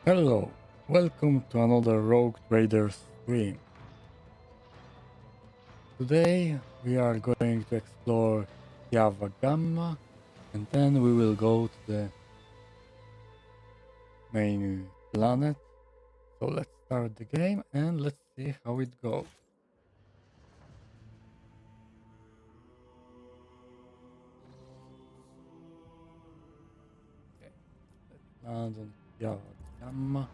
Hello, welcome to another Rogue Trader stream. Today we are going to explore Java Gamma and then we will go to the main planet. So let's start the game and let's see how it goes. Okay, let's land on Java Gamma.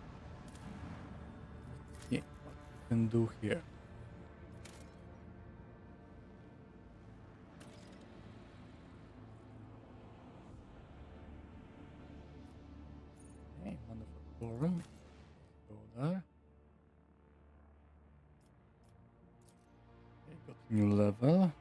Let's see what we can do here. Okay, Manufacturing. Go there. Okay, got new level.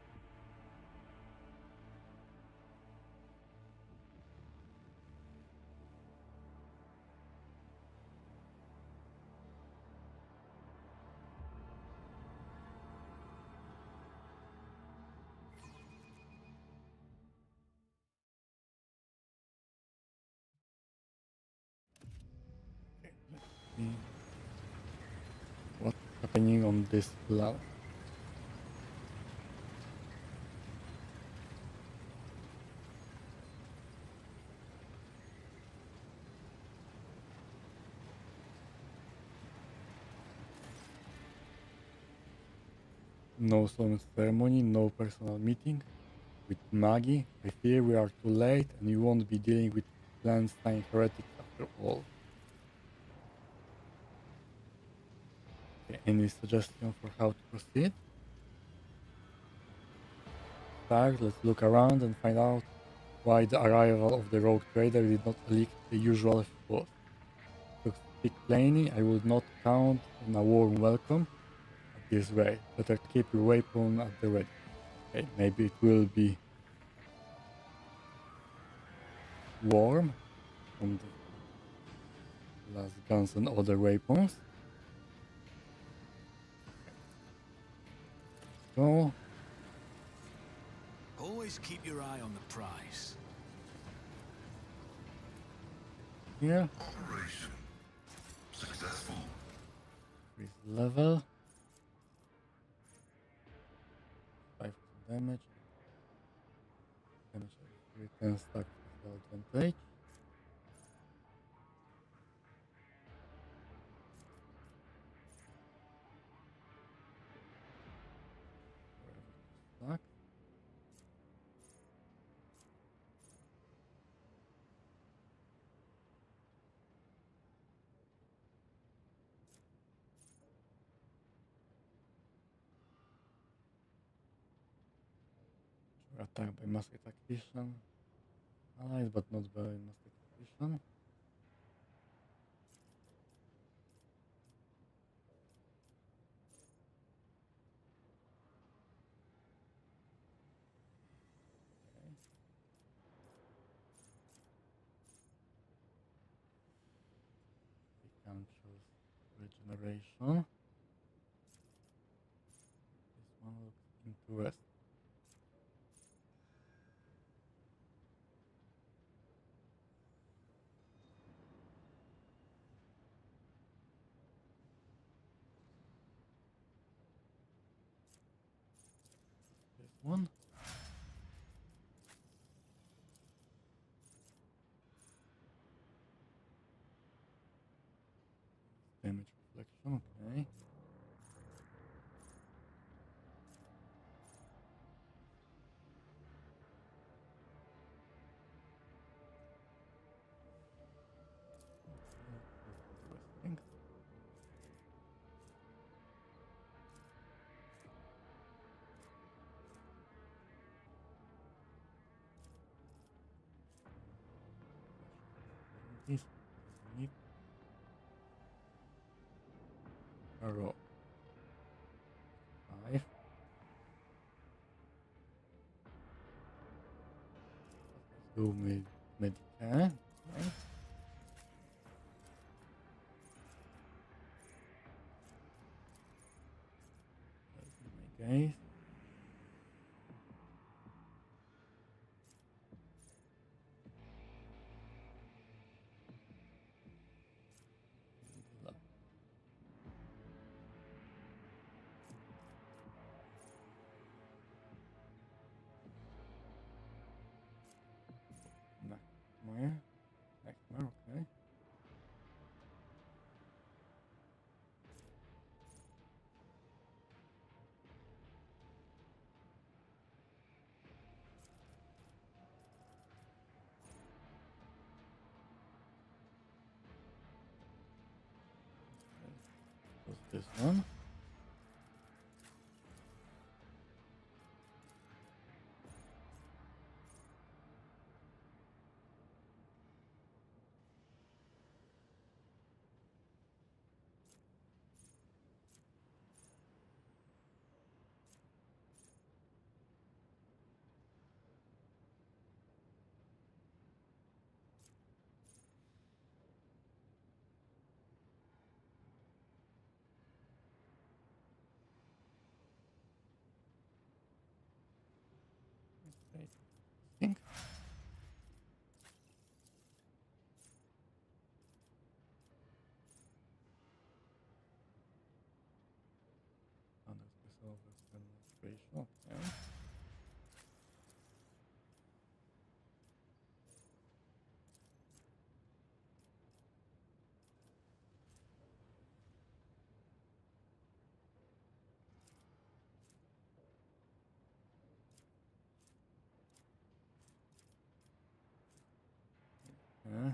Okay, let's see what's happening on this planet. No solemn ceremony, no personal meeting with Maggie. I fear we are too late and you won't be dealing with clandestine heretics after all. Okay, any suggestion for how to proceed? Start, let's look around and find out why the arrival of the rogue trader did not elicit the usual applause. To speak plainly, I would not count on a warm welcome at this rate. Better keep your weapon at the ready. Okay, maybe it will be warm from the last guns and other weapons. Go. Always keep your eye on the prize. Here. Operation successful. Increase level. 5 damage. Damage return stack physical advantage. Stack. Attack by masked tactician. Allies but not by masked tactician. Okay. We can choose regeneration. This one looks interesting. This one. Damage reflection, okay. Interesting. This need arrow 5. Let's go with Medica. Okay. My guys. this one. Okay, think. Demonstration. Okay. Yeah.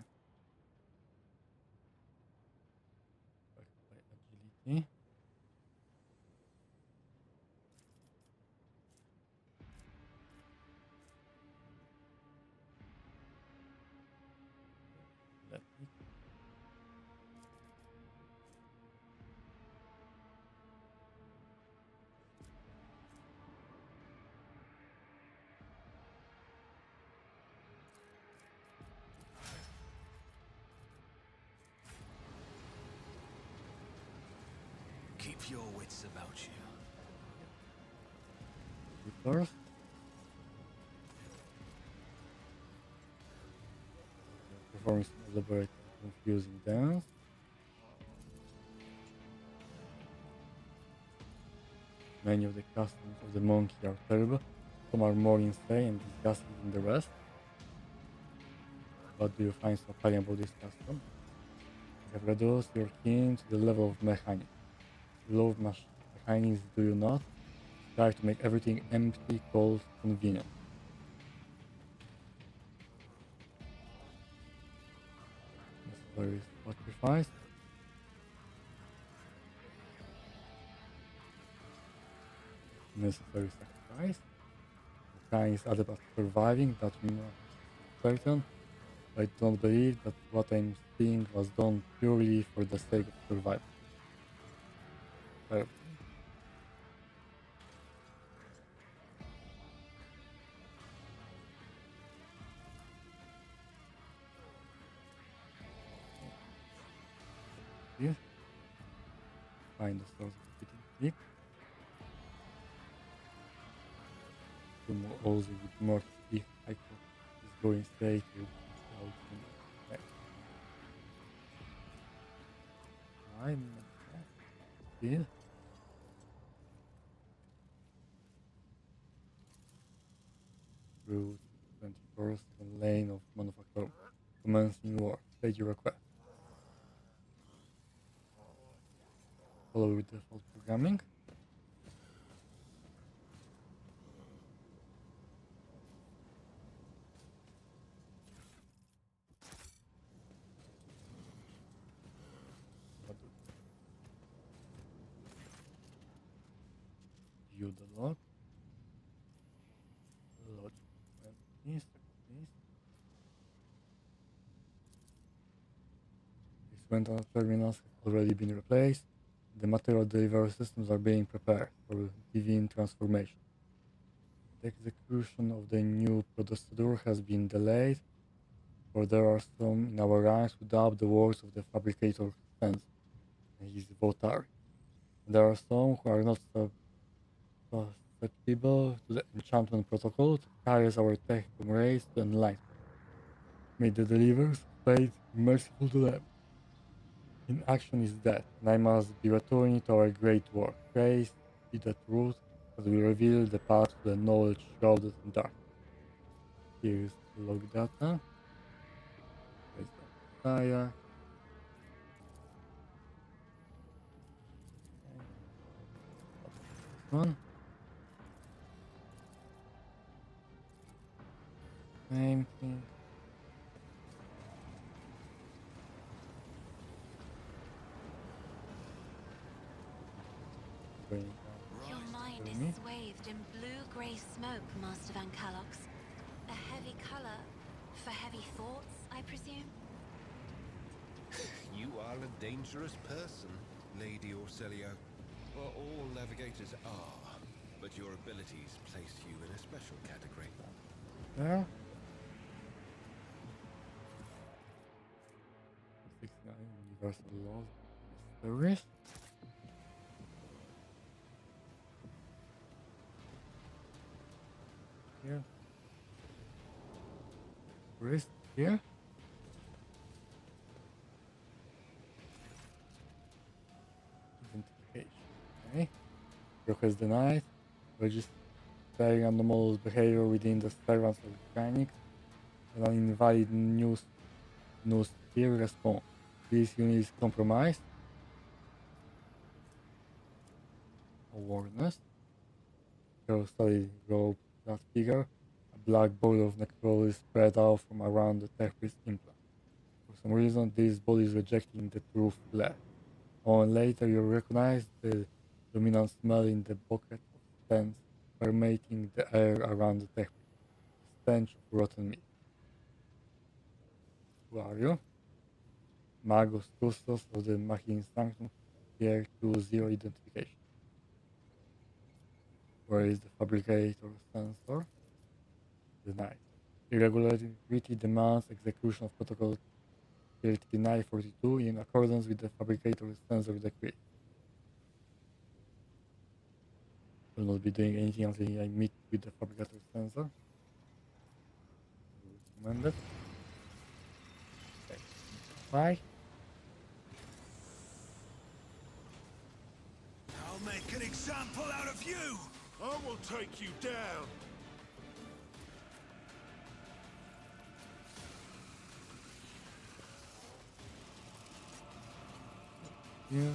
Back by agility. Let me. Keep your wits about you. First. Performing some elaborate and confusing dance. Many of the customs of the monkey are terrible. Some are more insane and disgusting than the rest. What do you find so appealing about this custom? You have reduced your kin to the level of mechanics. You love mechanics, do you not? Try to make everything empty, cold, convenient. Necessary sacrifice. Necessary sacrifice. Mechanics are about surviving, that much certain. I don't believe that what I'm seeing was done purely for the sake of survival. Terrible. Here, find the source of fitting click. To also with more if I could is going straight to the ultimate. I'm here. Route 21st lane of manufacturer. Commencing war. State your request. Follow with default programming. What do- View the log. Logic. Please, please. Experimental terminals have already been replaced. The material delivery systems are being prepared for divine transformation. The execution of the new procedure has been delayed, for there are some in our ranks who doubt the words of the fabricator sense and his votary. There are some who are not susceptible to the enchantment protocol to carry our tech comrades to enlightenment. May the deliverers of fate be merciful to them. Inaction is death, and I must be returning to our great work. Praise be the truth as we reveal the path to the knowledge shrouded in darkness. Here is log data. Place the Messiah. Okay. This one. Same thing. me. swathed in blue-grey smoke, Master Van Calox. A heavy color for heavy thoughts, I presume? You are a dangerous person, Lady Orselio. Well, all navigators are, but your abilities place you in a special category. There. 69 universal laws. Mysteries. Here. Wrist here. Identification. Okay. Request denied. Registering anomalous behavior within the servants of mechanics. And an invalid news here response. This unit is compromised. Awareness. Hero study robe that figure. A black body of necrosis spread out from around the therapist's implant. For some reason, this body is rejecting the true flesh. A moment later, you recognize the dominant smell in the bucket of stench permeating the air around the therapist. The stench of rotten meat. Who are you? Magus Custos of the Machine Sanctum, Tier 20 identification. Where is the fabricator sensor? Denied. Irregularity demands execution of protocol 3942 in accordance with the fabricator sensor decree. Will not be doing anything until I meet with the fabricator sensor. Recommended. Okay. Bye. I'll make an example out of you! I will take you down. Here.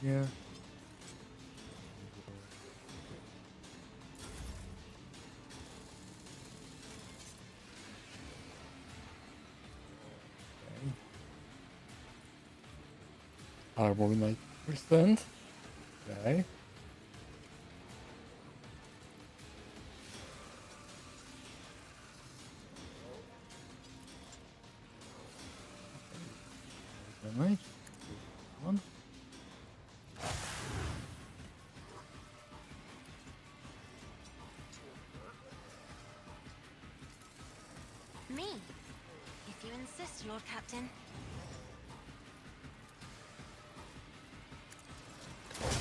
Here. Okay. Armor 90%. Okay. Damage. One. Me? If you insist, Lord Captain.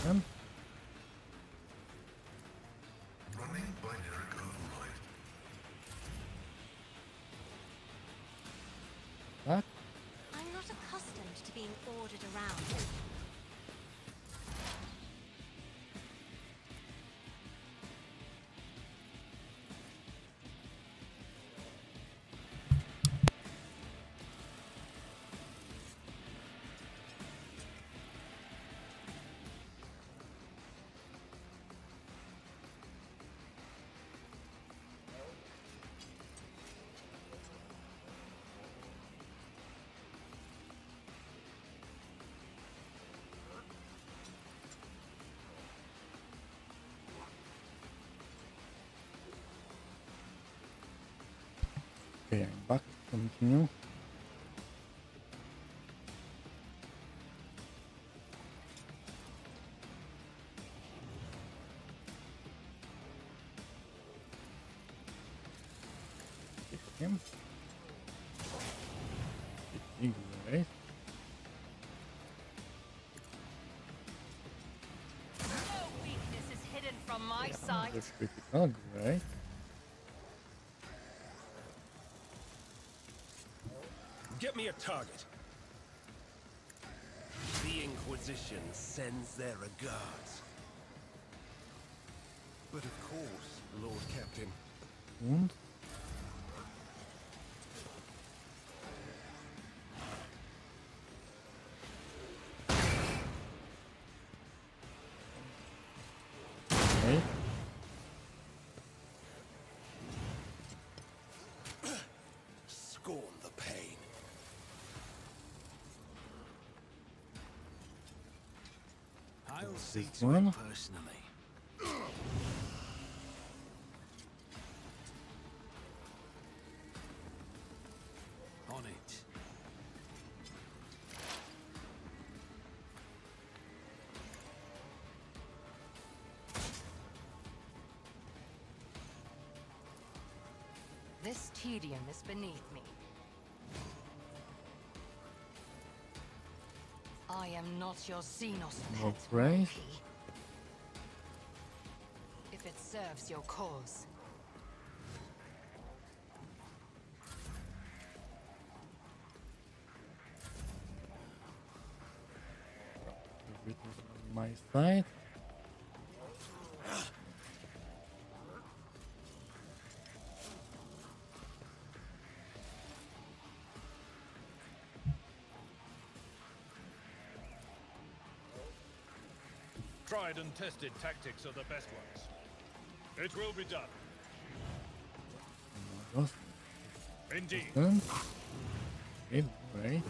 Them. Running binary override. That. I'm not accustomed to being ordered around. Okay, I'm back. Continue. Hit him. Hit me, great. No weakness is hidden from my Yeah, that's critical, great. Get me a target. The Inquisition sends their regards. But of course, Lord Captain. Wound. Okay. Scorn the pain. I'll see This to one. it personally. On it. This tedium is beneath me. I am not your Xenos No pet, praise. monkey. If it serves your cause. It was on my side. Tried and tested tactics are the best ones. It will be done. Just Indeed. then. Hit right.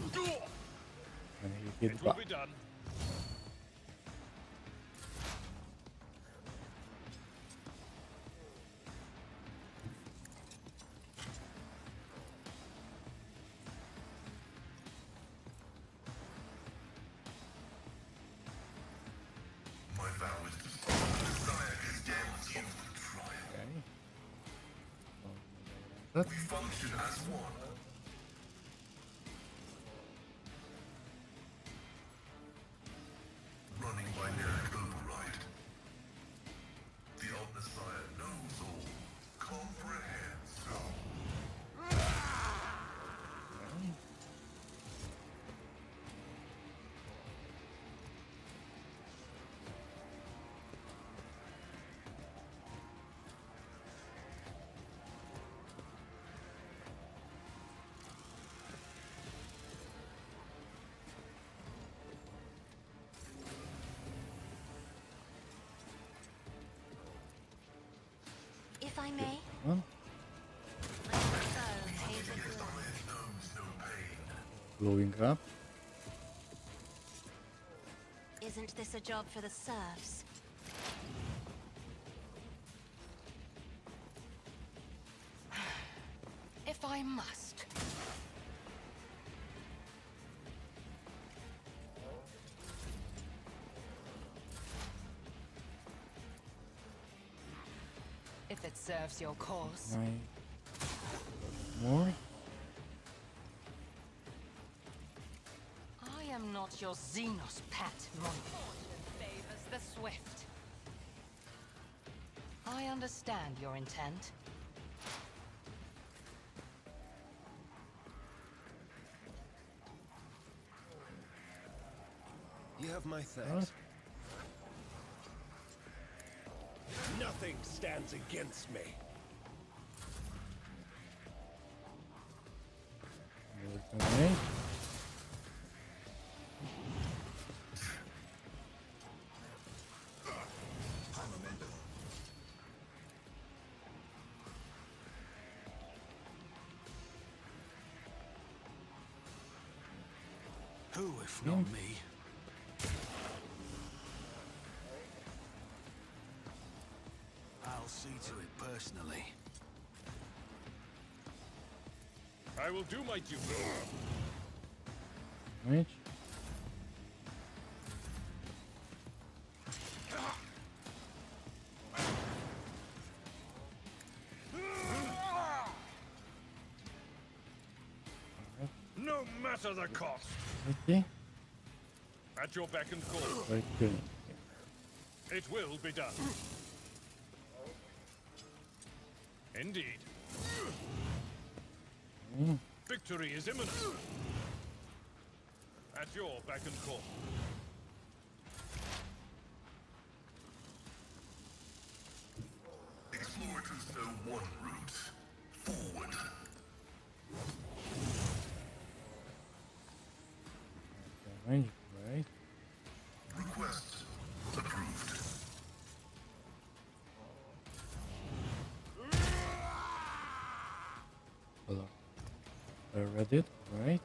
And he hit It will back. be done. My vow is to desire condemns you to trial. Okay. That We function as one. Running binary override. The Omnissiah knows all, comprehends all. If I may, one. I'm so capable. It knows no pain. Blowing up. Isn't this a job for the serfs? If I must. If it serves your cause. Nine. More. I am not your Xenos pet, monkey. Favors the swift. I understand your intent. You have my thanks. What? Nothing stands against me. Okay. Who, if not me? I'll see to it personally. I will do my duty. Right. No matter the cost. Okay. At your beck and call. Very good. It will be done. Indeed. Victory is imminent. At your beck and call. Explorers know one route. Forward. Right. Right. Request approved. Hold on. I read it. Right.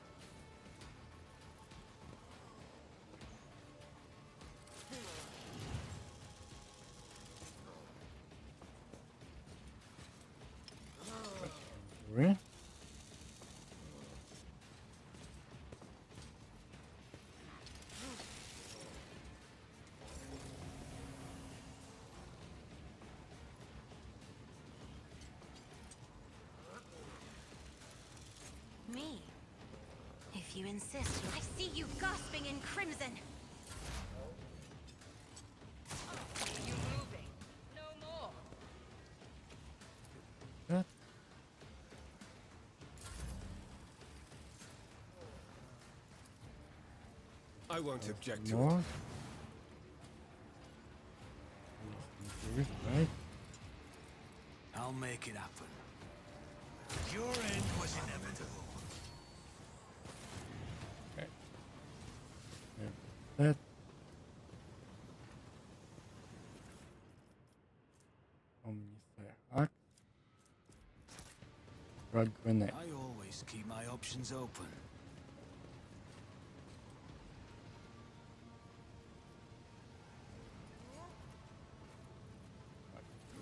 Me? If you insist. I see you gasping in crimson. You moving? No more. That. I won't object to it. More. Right. I'll make it happen. Your end was inevitable. Okay. That. Omnisfire axe. Frag grenade. I always keep my options open.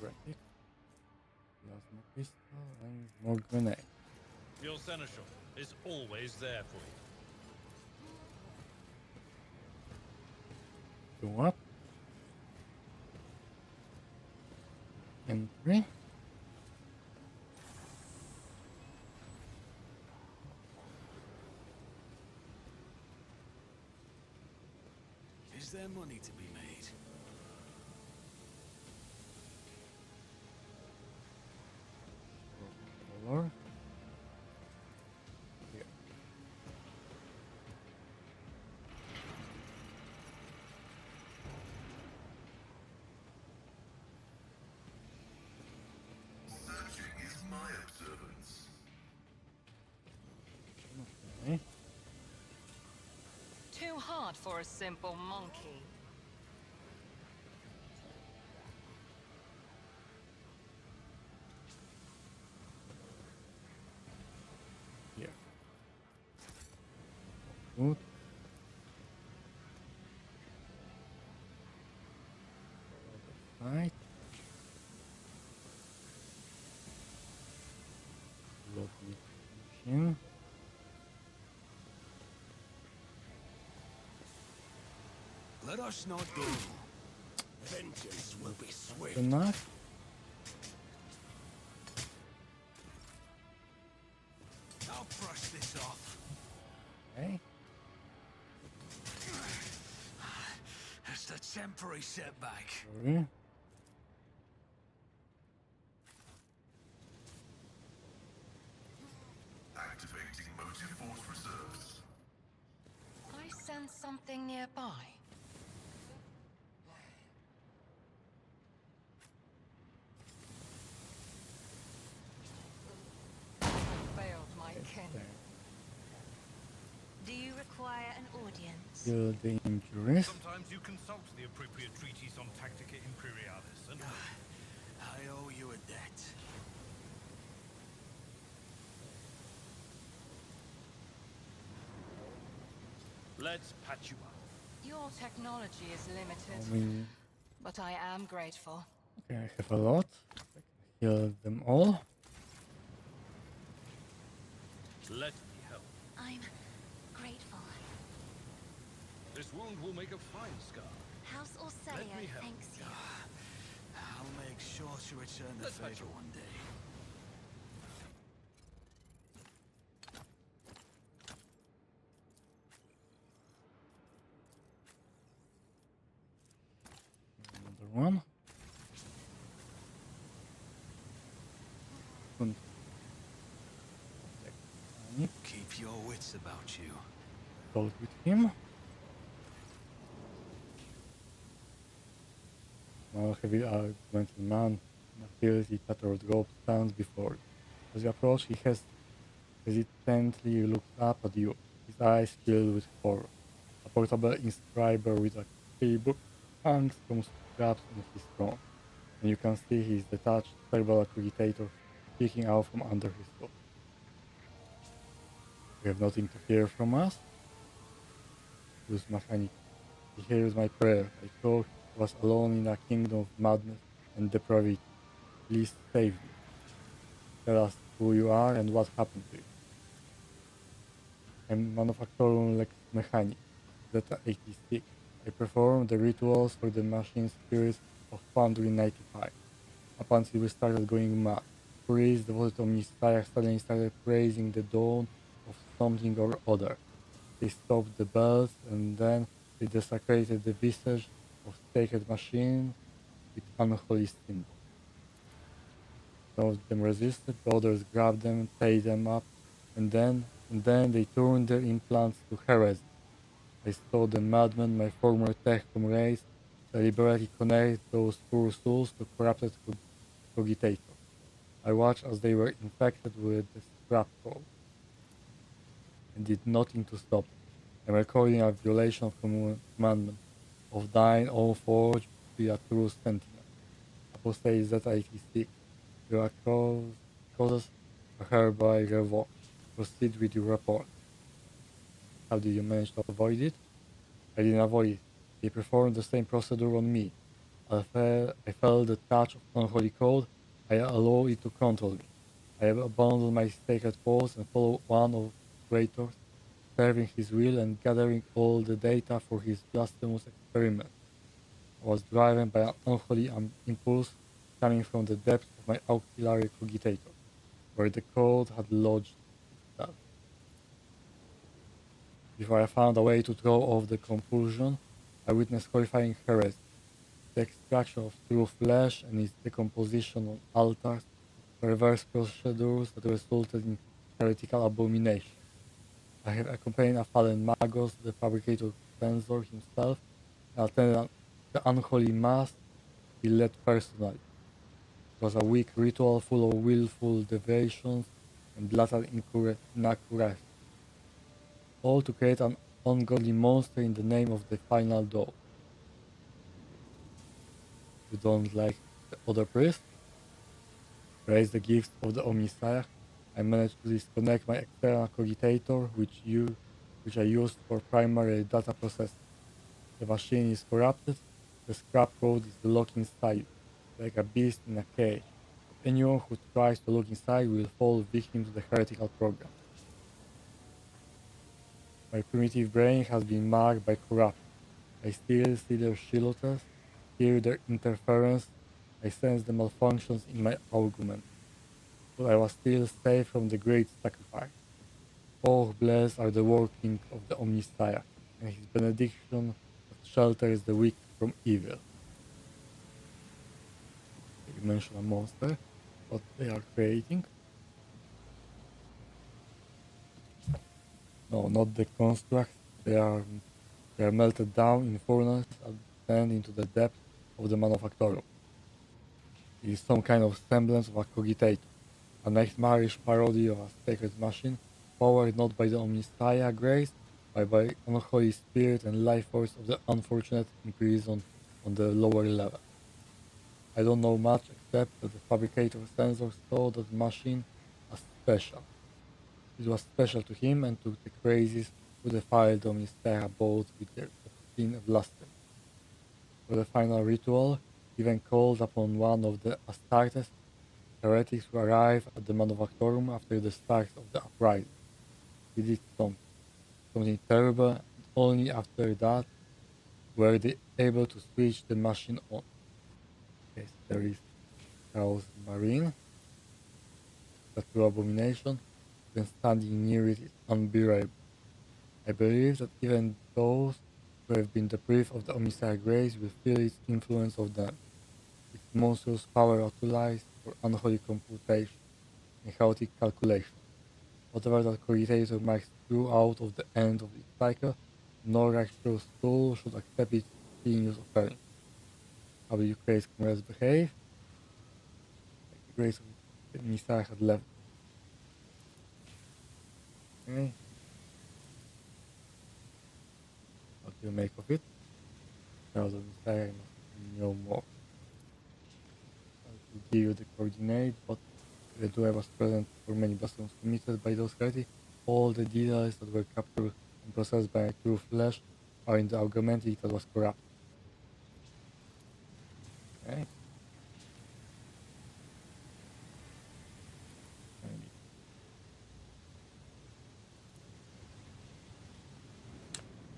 Ready. Plasma pistol and more grenade. Your seneschal is always there for you. Go up. Entry. Is there money to be made? Color. Here. Searching is my observance. Okay. Too hard for a simple monkey. Here. Good. Other side. Lovely machine. Let us not go. Vengeance will be swift. Enough. I'll brush this off. Okay. It's a temporary setback. Sorry. Activating motive force reserves. I sense something nearby. Failed my kin. There. Do you require an audience? Heal the injuries. Sometimes you consult the appropriate treatise on Tactica Imperialis, and I owe you a debt. let's patch you up. Your technology is limited, I mean, but I am grateful. okay, I have a lot. I can heal them all. Let me help. I'm grateful. This wound will make a fine scar. House me Orselio help. thanks you. I'll make sure to return the Let's patch favor you. one day. Another one. Couldn't Keep your wits about you. talk with him. Now heavy argumental man in a filthy tattered robe stands before you. As you approach, he hesitantly looks up at you, his eyes filled with horror. A portable inscriber with a keybook hangs from straps on his throne, and you can see his detached cerebral accreditator peeking out from under his cloak. You have nothing to fear from us? Whose mechanic? He hears my prayer. I thought I was alone in a kingdom of madness and depravity. Please save me. Tell us who you are and what happened to you. I'm Manufacturer Lex Mechanic, Zeta 86. I perform the rituals for the machine spirits of Foundry 95. Apparently we started going mad. Priests devoted to Messiah suddenly started praising the dawn something or other. They stopped the bells, and then they desecrated the visage of sacred machine with unholy symbols. Some of them resisted, but others grabbed them, tied them up, and then they turned their implants to heresy. I saw the madmen, my former tech comrades, deliberately connect those poor souls to corrupted cogitators. I watched as they were infected with the scrap code and did nothing to stop them. I'm recording a violation of commandment of thine own forge, be a true sentinel. Apostate Z86. Your causes are hereby revoked. Proceed with your report. How did you manage to avoid it? I didn't avoid it. They performed the same procedure on me. I felt the touch of unholy code. I allow it to control me. I have abandoned my sacred post and follow one of creators, serving his will and gathering all the data for his blasphemous experiment. I was driven by an unholy impulse coming from the depths of my auxiliary cogitator, where the code had lodged itself. Before I found a way to throw off the compulsion, I witnessed horrifying heresy, the extraction of true flesh and its decomposition on altars, perverse procedures that resulted in heretical abomination. I have accompanied a fallen Magos, the fabricator Censor himself, and attended the unholy mass he led personally. It was a weak ritual full of willful deviations and blatant inaccuracies, all to create an ungodly monster in the name of the final dog. You don't like the other priest? Praise the gifts of the Omnissiah. I managed to disconnect my external cogitator, which I used for primary data processing. The machine is corrupted. The scrap code is locked inside, like a beast in a cage. Anyone who tries to look inside will fall victim to the heretical program. My primitive brain has been marked by corruption. I still see their shilotas, hear their interference. I sense the malfunctions in my augment. But I was still safe from the great sacrifice. Oh, blessed are the working of the Omnissiah, and his benediction that shelters the weak from evil. You mention a monster, what they are creating. No, not the constructs. They are melted down in furnace and sent into the depths of the manufactorum. It is some kind of semblance of a cogitator, a nightmarish parody of a sacred machine, powered not by the Omnissiah grace, but by unholy spirit and life force of the unfortunate imprisoned on the lower level. I don't know much except that the fabricator sensor saw that machine as special. It was special to him and to the crazies who defiled the Omnissiah both with their obscene blasphemy. For the final ritual, even called upon one of the Astartes, heretics who arrived at the Manufactorum after the start of the uprising. He did something terrible, and only after that were they able to switch the machine on. Yes, there is Chaos Marine, the true abomination, when standing near it is unbearable. I believe that even those who have been deprived of the Omnissiah grace will feel its influence of them, its monstrous power utilized for unholy computation and chaotic calculation. Whatever that cogitator might screw out of the end of its cycle, no righteous soul should accept its genius offering. How do you crazy comrades behave? Like the grace of the Messiah had left. Okay. What do you make of it? Now the Messiah must know more. I will give you the coordinate, but the duel was present for many blasphemies committed by those heresy. All the details that were captured and processed by true flesh are in the augmented that was corrupt. Okay. Maybe.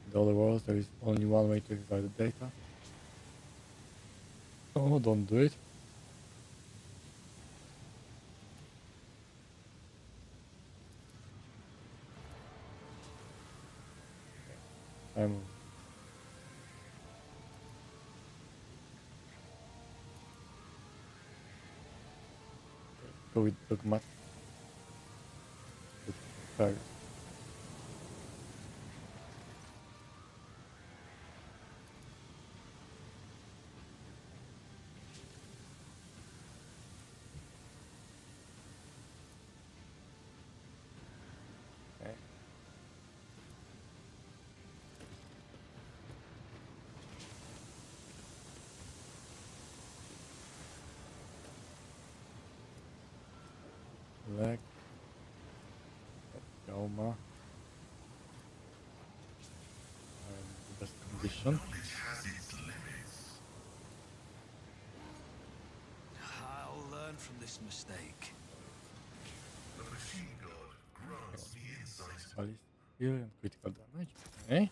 In the other worlds, there is only one way to extract the data. Oh, don't do it. ammo. Go with dogmatic. With fire. Okay. Leg. Gauma. The best condition. Knowledge has its limits. I'll learn from this mistake. The machine god grants me insight. Ballistic skill and critical damage. Okay.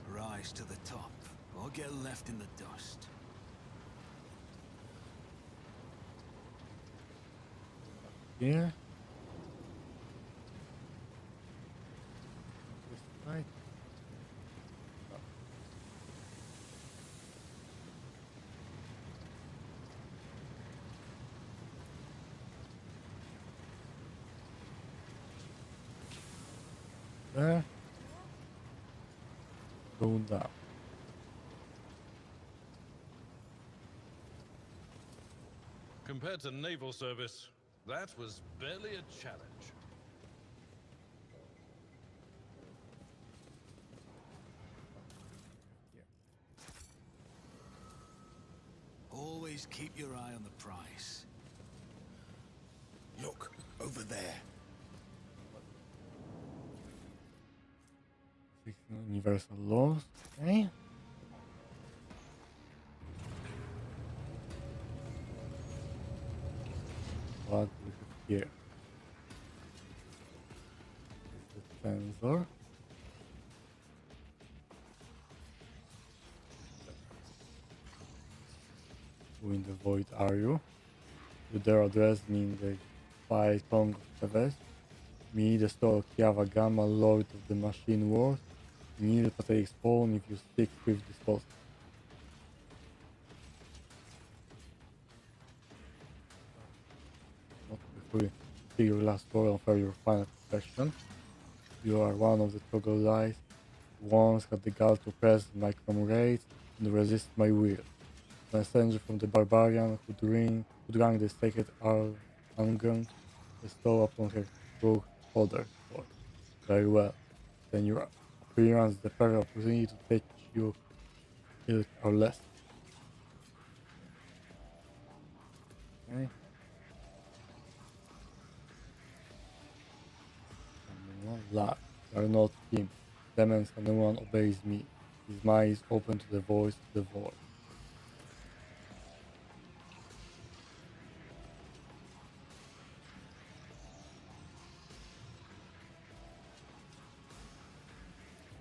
Rise to the top, or get left in the dust. Here. This side. There. Go down. Compared to naval service, that was barely a challenge. Always keep your eye on the prize. Look, over there. 16 universal laws. Okay. What we have here? This is the sensor. Who in the void are you? You dare address me in the quiet tongue of Teves? Me, the Store Kiava Gamma, Lord of the Machine World? Kneel pathetic spawn if you stick with this boss. Not before you see your last word and for your final confession. You are one of the troglodytes who once had the gall to press my comrades and resist my will. Messenger from the barbarian who drank the sacred unguent bestowed upon her rogue father. Lord. Very well. Then your appearance the perfect opportunity to teach you ilk our lesson. Okay. Lie. You are not him. Demons and no one obeys me. His mind is open to the voice of the void.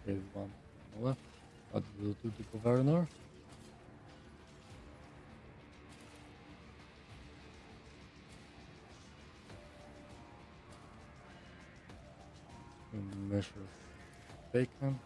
Here's one more. What do you do to the governor? Measures taken.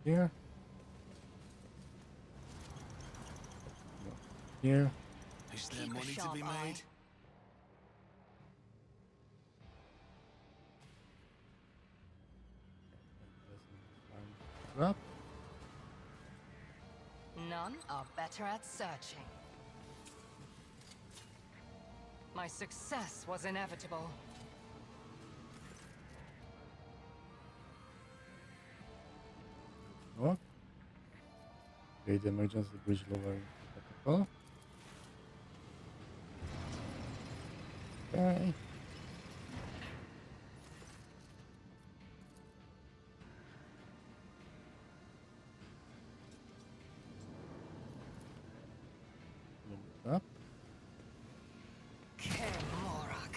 Here. No. Here. Is there Keep a money to sharp be eye. made? Trap. None are better at searching. My success was inevitable. What? Okay, the emergency bridge lowering protocol. Okay. Limit up. Kemorak.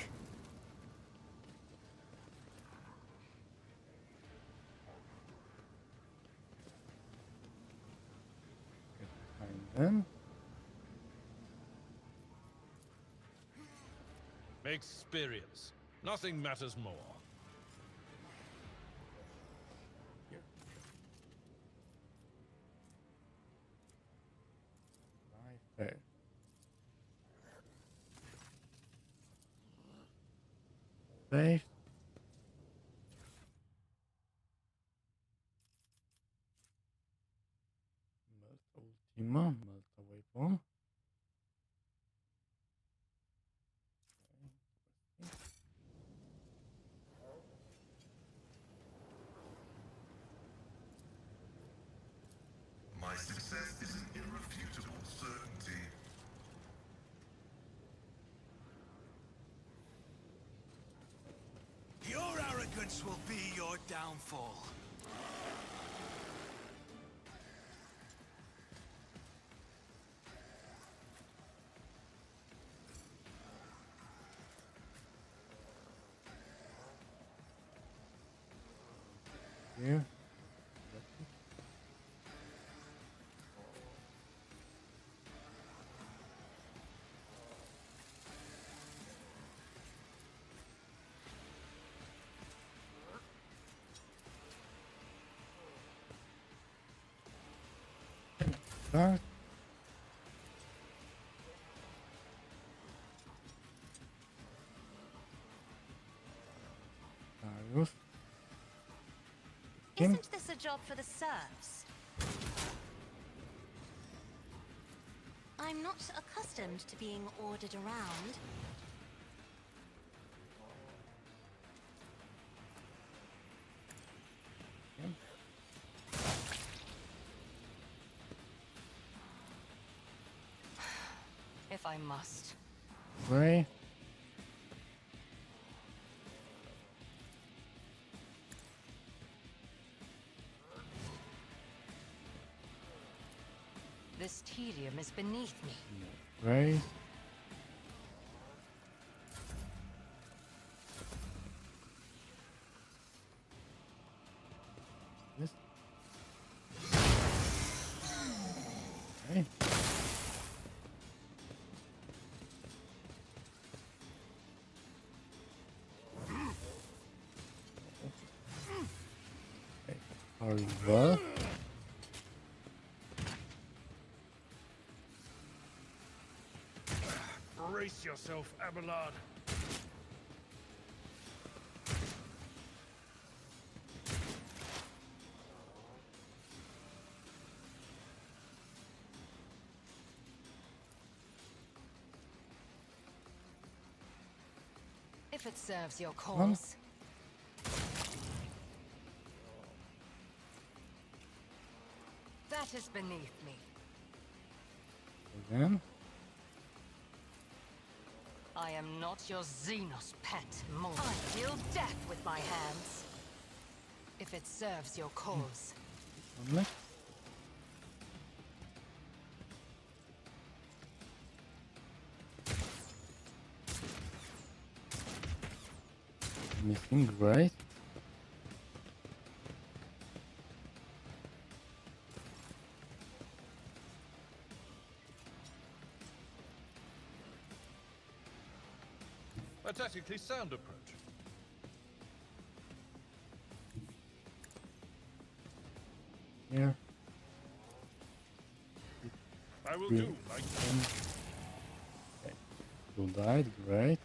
Get behind them. Experience. Nothing matters more. Right there. Safe. Melt Ultima. Melt a weapon. My success is an irrefutable certainty. Your arrogance will be your downfall. Here. Start. Darius. Kim. Isn't this a job for the serfs? I'm not accustomed to being ordered around. Kim. If I must. Ray. This tedium is beneath me. Ray. This. Okay. Okay. Hurry well. Brace yourself, Abelard. If it serves your cause. That is beneath me. Again. I am not your Xenos pet, monster. I deal death with my hands. If it serves your cause. Only. Missing, right? A tactically sound approach. Here. I will Yeah. do like Okay. You died, great.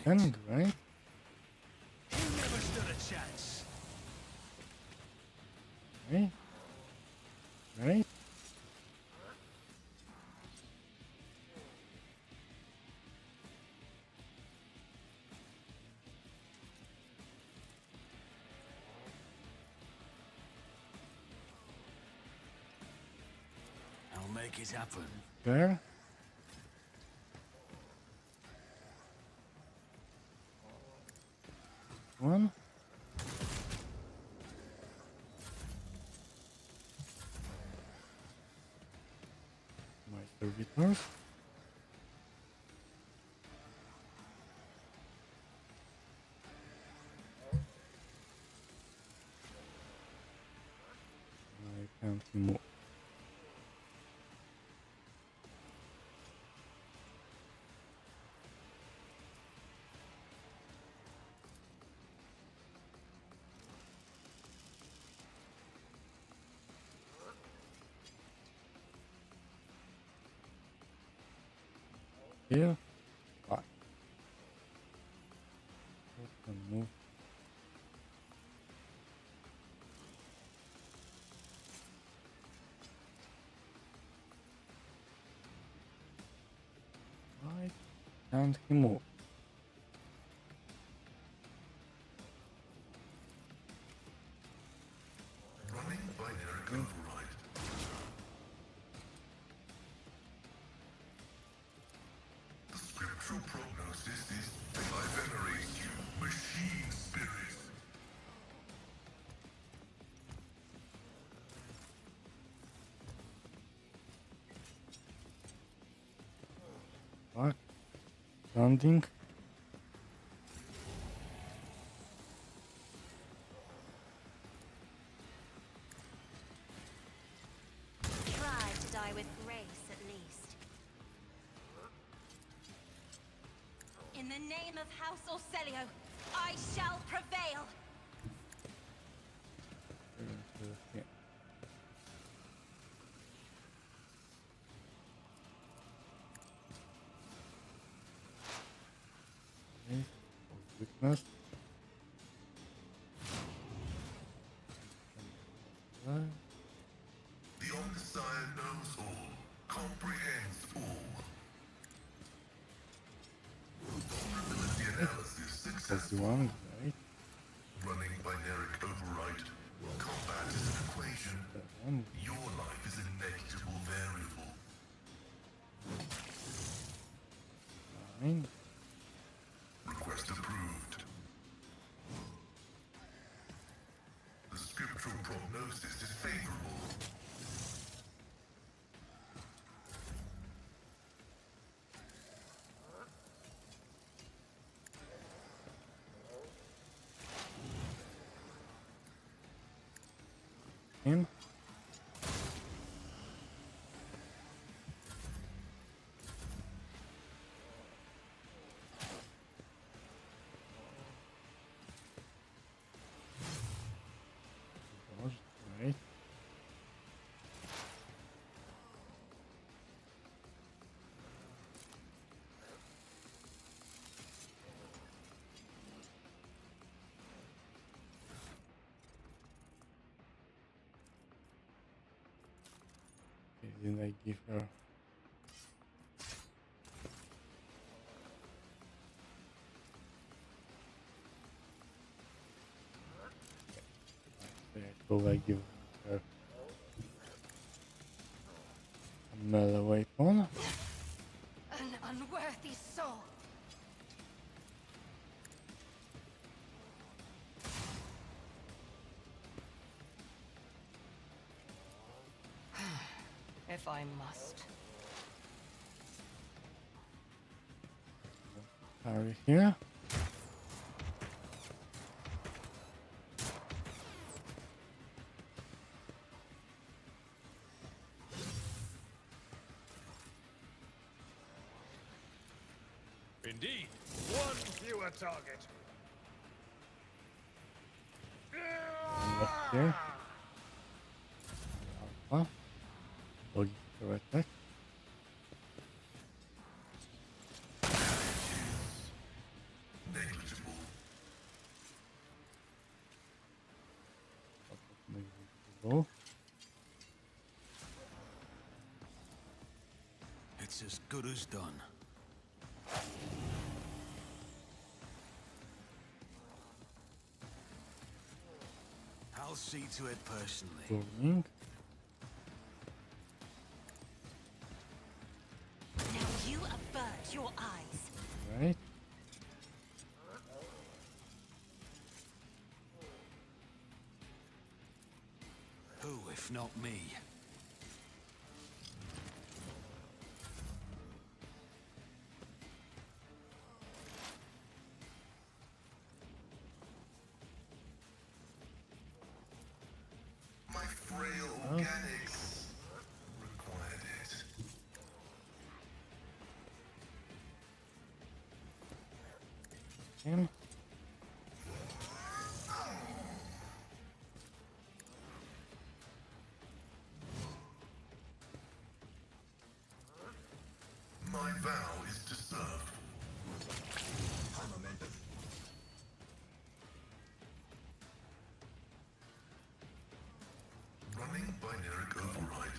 10, great. You never stood a chance. Great. Great. I'll make it happen. There. One. My servitors. I can't move. Here. Back. Can move. Why can't he move? Running binary override. The scriptural prognosis is, I venerate you, machine spirit. Back. Standing. Try to die with grace, at least. In the name of House Orselio, I shall prevail! Yeah. Okay. Weakness. The Omnissiah knows all, comprehends all. Vulnerability analysis successful. 41, great. Running binary override. Combat is an equation. 7, Your life is a negligible variable. 9. Request approved. The scriptural prognosis is favorable. Him. Great. Okay, then I give her so I give her a melee weapon. An unworthy soul. If I must. Parry here. Indeed, one fewer target. Left here. Alpha. Dodge her attack. It's as good as done. I'll see to it personally. Burning. Now you avert your eyes. Right. Who, if not me? My frail organics required it. Him. My vow is to serve. Running binary override.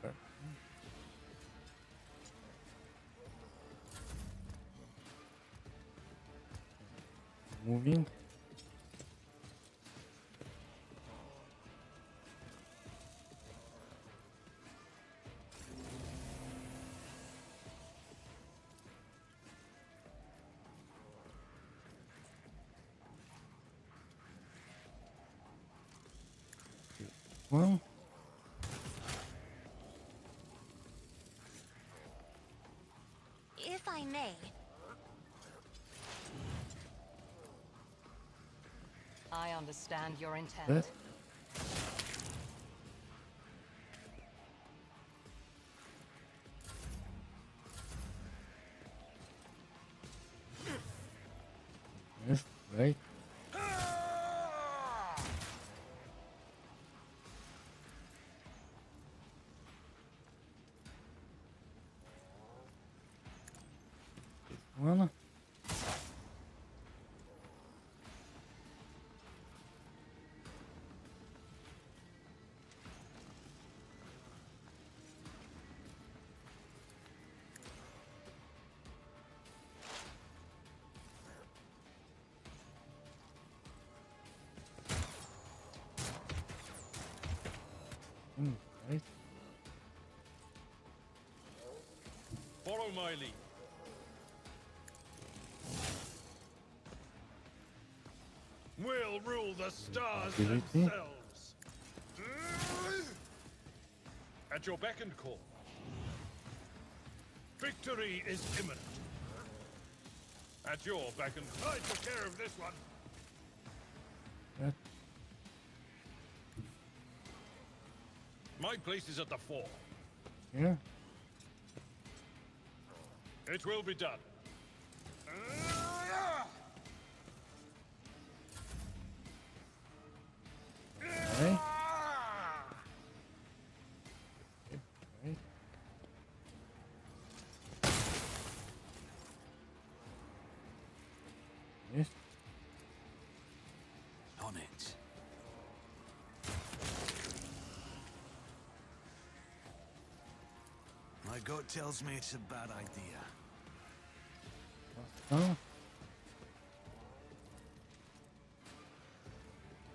Okay. Moving. Well, If I may, I understand your intent. that. Yes, right. One. Right. Follow my lead. We'll rule the stars Ability. themselves. At your beck and call. Victory is imminent. At your beck and I took care of this one. That. My place is at the fore. Yeah. It will be done. Okay. Right. Yes. On it. My gut tells me it's a bad idea. Oh.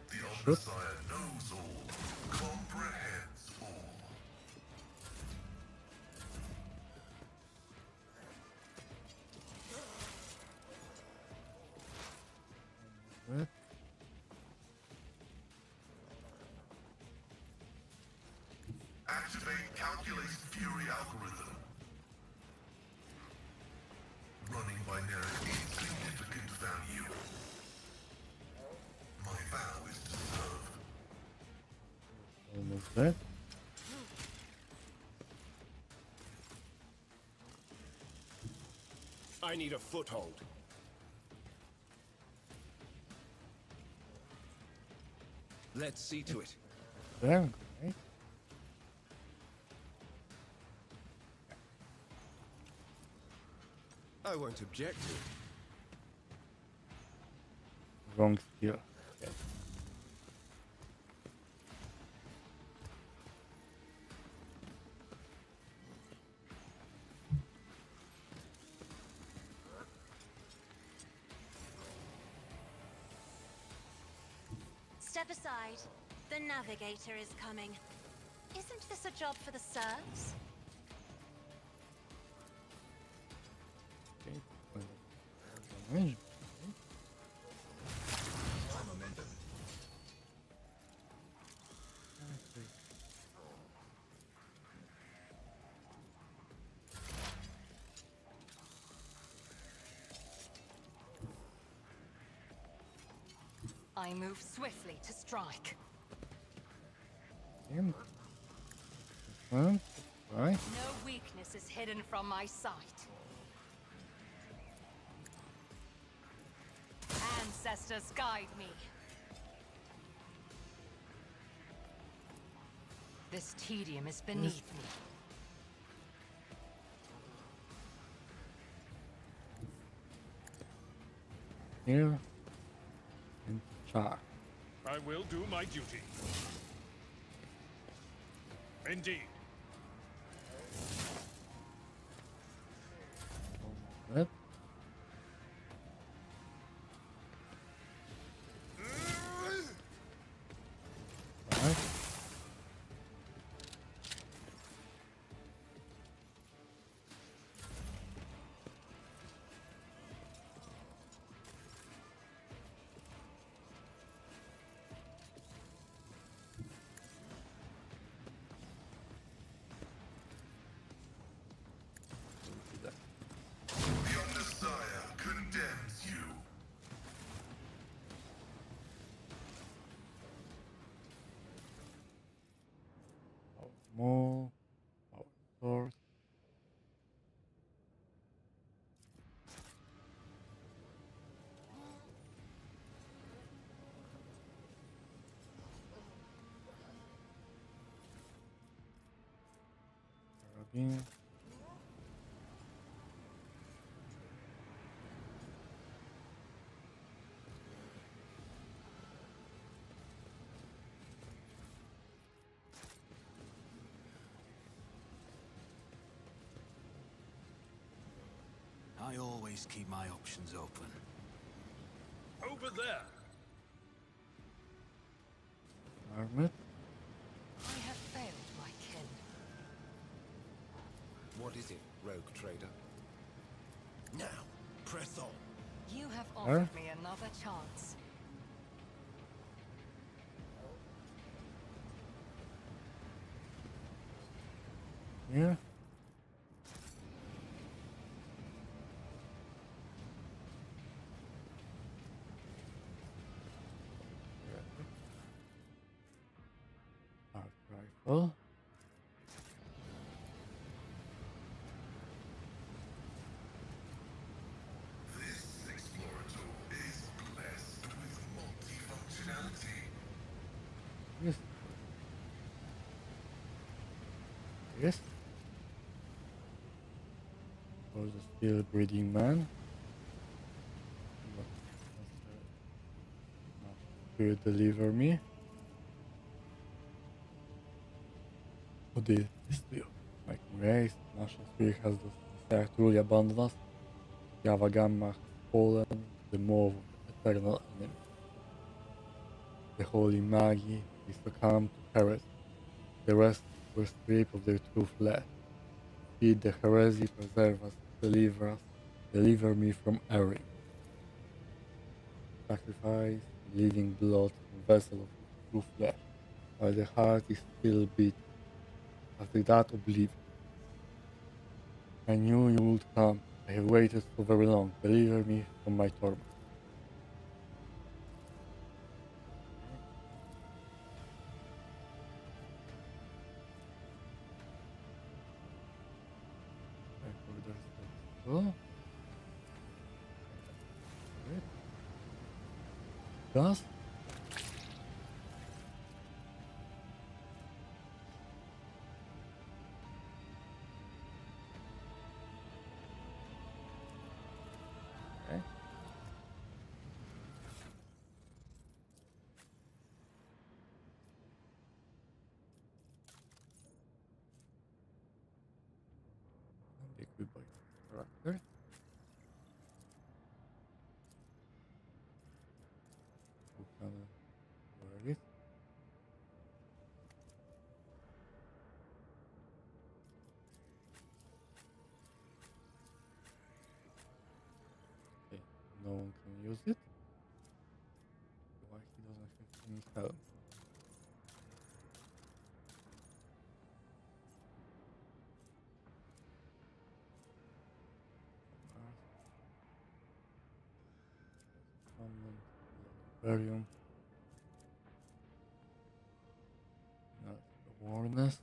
The Omnissiah knows all, comprehends all. That. Activate calculate fury algorithm. Running binary insignificant value. My vow is to serve. Almost dead. I need a foothold. Let's see to it. There. Right? I won't object to it. Wrong skill. Okay. Step aside. The navigator is coming. Isn't this a job for the serfs? Okay. Damage. Momentum. Okay. I move swiftly to strike. Confirmed. Right. No weakness is hidden from my sight. Ancestors guide me. This tedium is beneath me. Here. And charge. I will do my duty. Indeed. Yep. Right. The Messiah condemns you. Power small. Power sword. Carabine. I always keep my options open. Over there. Armored. I have failed my kin. What is it, Rogue Trader? Now, press on. You have offered me another chance. Here. Arc rifle. This explorator is blessed with multifunctionality. Yes. Yes. For the still breathing man. Will deliver me. Who did this to you? Making race, national spirit has decided to truly abandon us. Java Gamma has fallen, the maw of the eternal enemy. The holy Magi is succumbed to heresy. The rest were stripped of their true flesh. Feed the heresy, preserve us, deliver me from erring. Sacrifice living blood and vessel of true flesh, while the heart is still beating. After that oblivion. I knew you would come. I have waited so very long. Deliver me from my torment. Oh. Dust. Imperium. Awareness.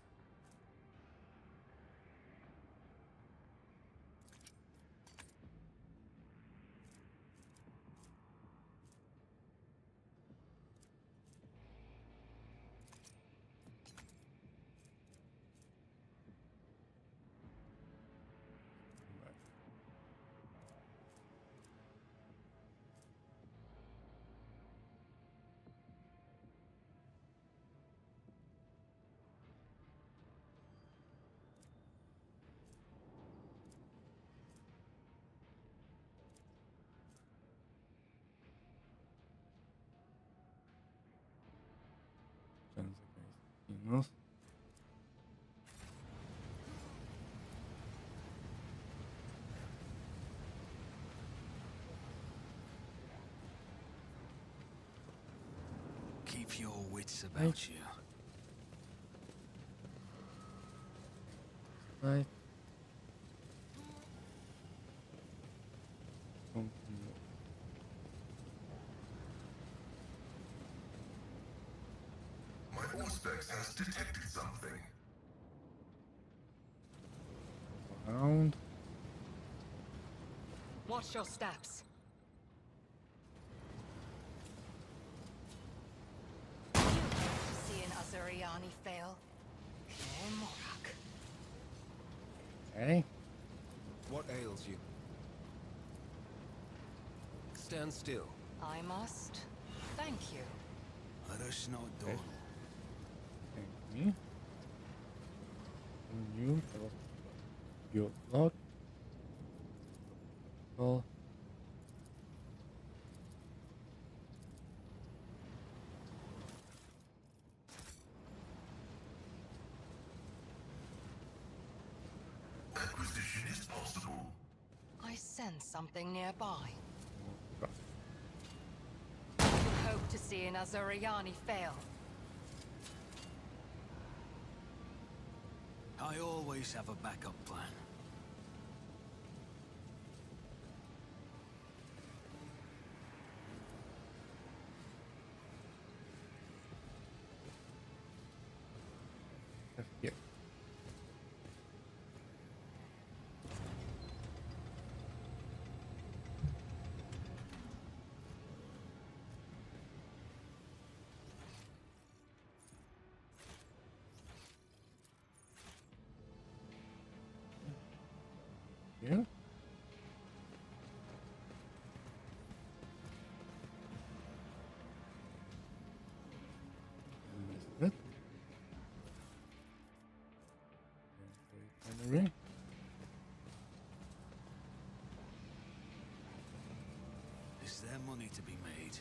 Chance against Venus. Keep your wits about you. Right. Something My Auspex has detected something. around. Watch your steps. You hate to see an Azuriani fail. Morak. Okay. What ails you? Stand still. I must. Thank you. Let us not Okay. dawdle. Thank me. New. Your block. Well. Acquisition is possible. I sense something nearby. Right. You hope to see an Azuriani fail. I always have a backup plan. Here. Here. Missed it. Finally. Is there money to be made?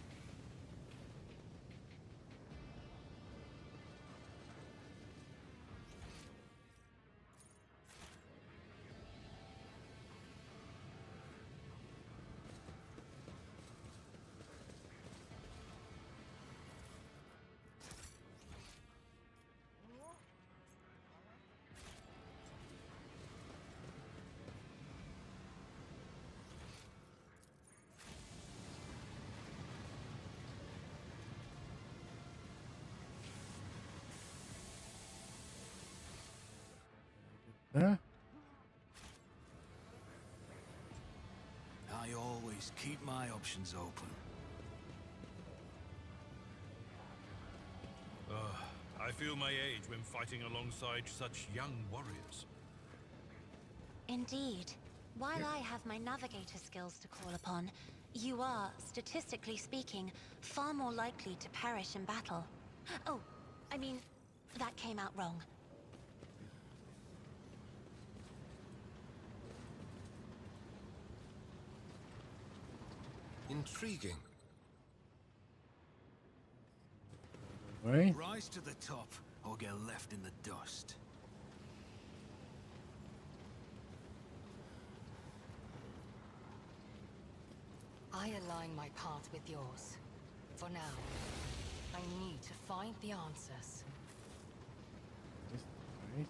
There. I always keep my options open. I feel my age when fighting alongside such young warriors. Indeed. While I have my navigator skills to call upon, you are, statistically speaking, far more likely to perish in battle. Oh, I mean, that came out wrong. Intriguing. Right. Rise to the top, or get left in the dust. I align my path with yours. For now, I need to find the answers. This right.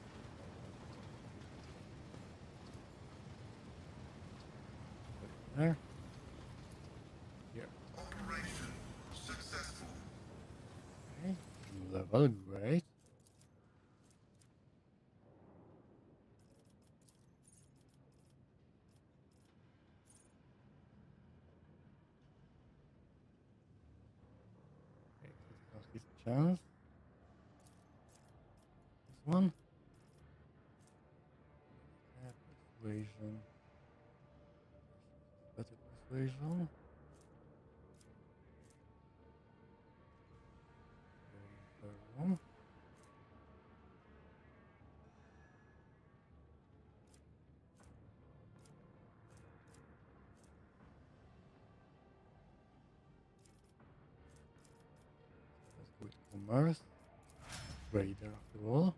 There. Here. Operation successful. level, great. Okay, critical hit chance. This one. Yeah, persuasion. Better persuasion. Going per room. Let's go with commerce. Trader after all.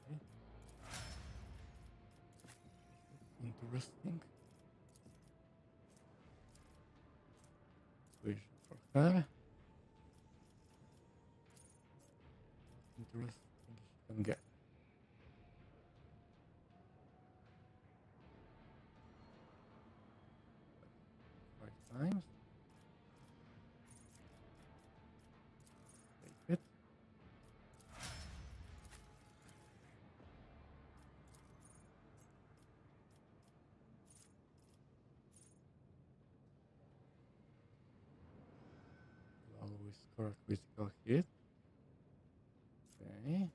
Okay. Interesting. Persuasion for her. Interesting she can get. 5 times. Take it. Will always score a critical hit. Okay. Okay.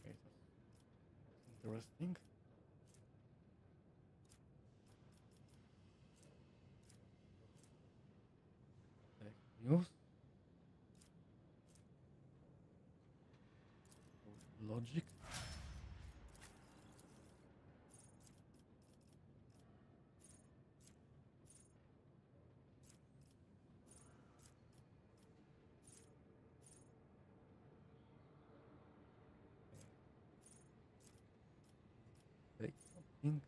Okay, that's interesting. Take news. Logic. Take something.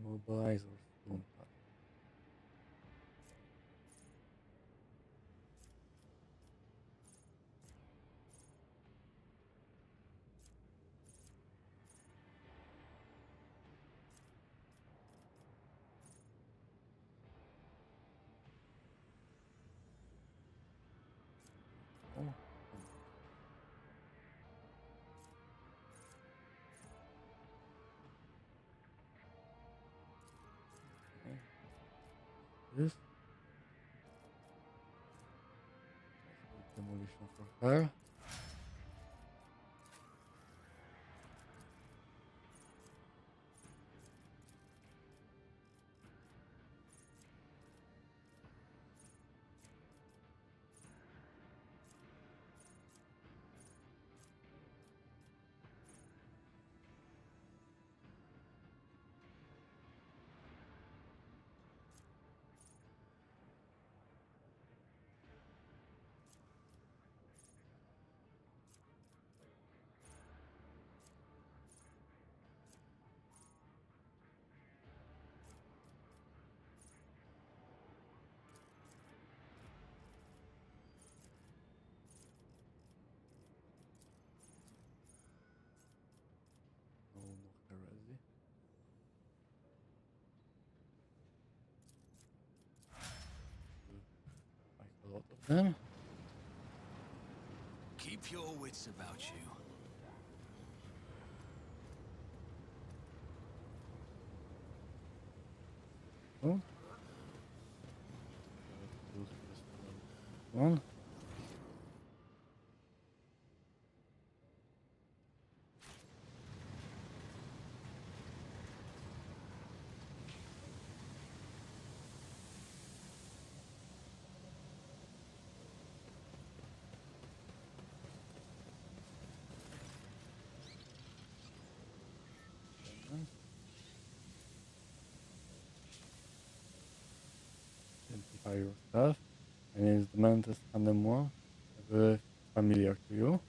Immobilize or stone touch. Oh, okay. This. Demolition for her. No, no heresy. Like a lot of them. Keep your wits about you. Good. One. Identify yourself. My name is Dementes Andemois. I believe it's familiar to you.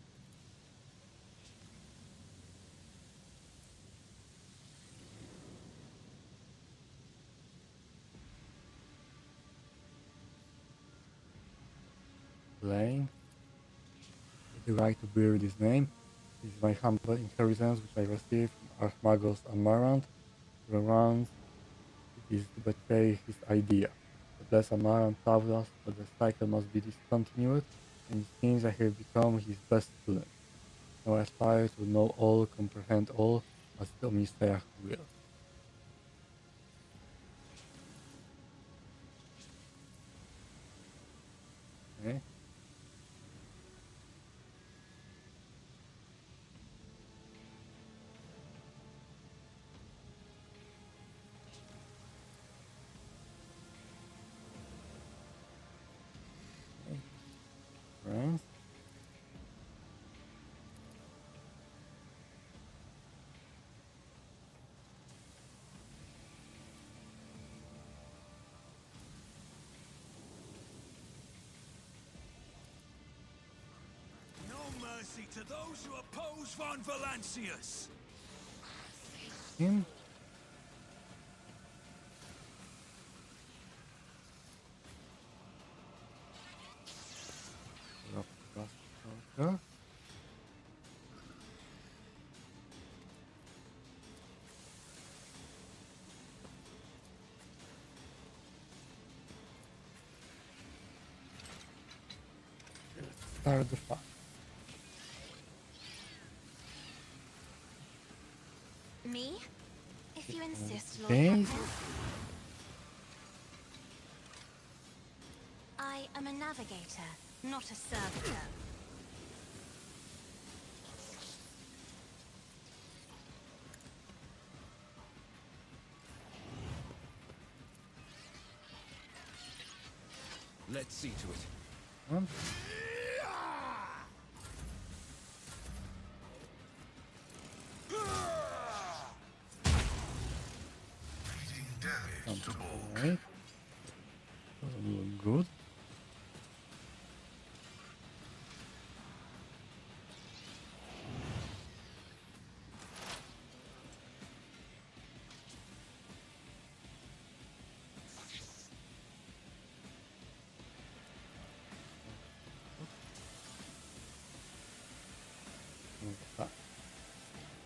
Blaine. The right to bear this name. This is my humble inheritance which I received from Archmagos Amarant. Runs it is to betray his idea. The blessed Amarant taught us that the cycle must be discontinued, and it seems I have become his best student. Now I aspire to know all, comprehend all, as the Messiah will. Okay. Friends. No mercy to those who oppose Von Valancius. Him. Huh? Start the fight. Me? If you insist, Lord Okay. Captain. I am a navigator, not a servitor. Let's see to it. One. Dealing damage to all. Right. Doesn't look good.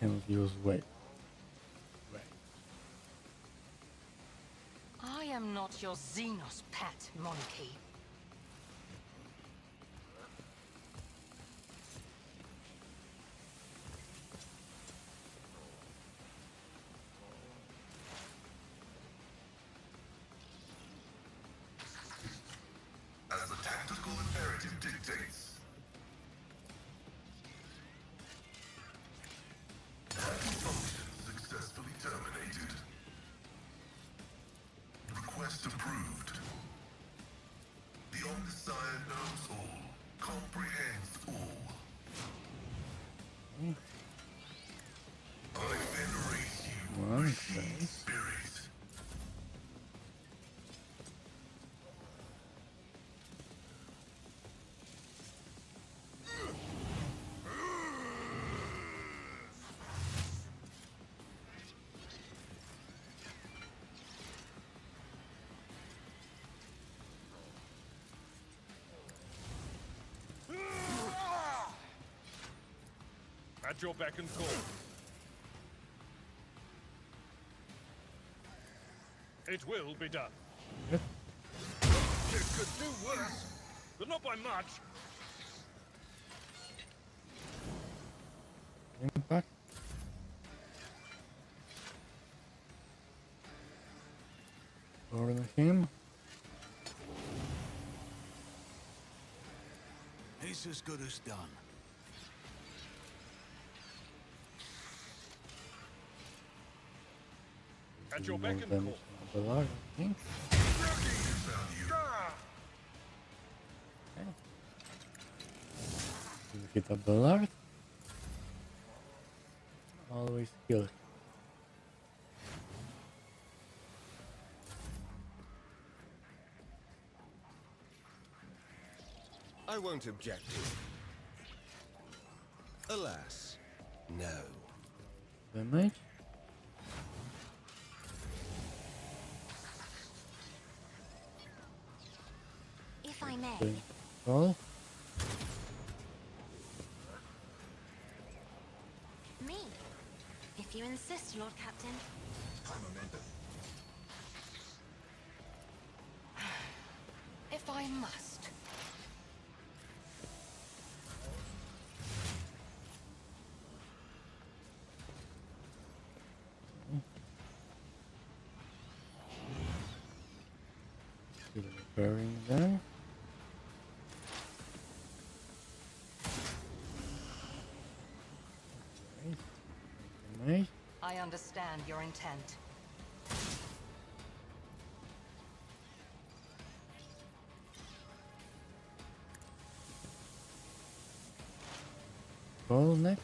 Cannot use weight. I am not your Xenos pet, monkey. As the tactical imperative dictates. Function successfully terminated. Request approved. The Omniscient knows all, comprehends all. I venerate you, One. machine Okay. spirit. At your beck and call. It will be done. Yep. It could do worse, but not by much. Impact. him. It's as good as done. At your More beck and damage call. on the large, I think. Okay. We'll hit up the large. Always kill. I won't object. Alas, no. Damage. If I may, Okay. Roll. me. If you insist, Lord Captain. If I must. Still repairing them. Okay. Damage. I understand your intent. Roll next.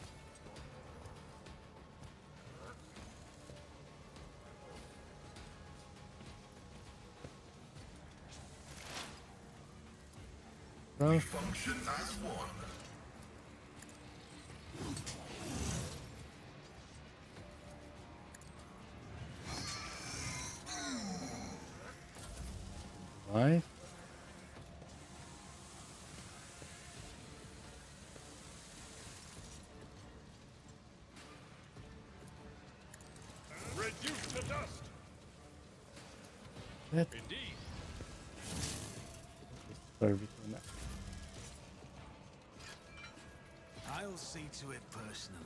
Roll. Function as one. Five. Reduced to dust. That Indeed. serve it for now. I'll see to it personally.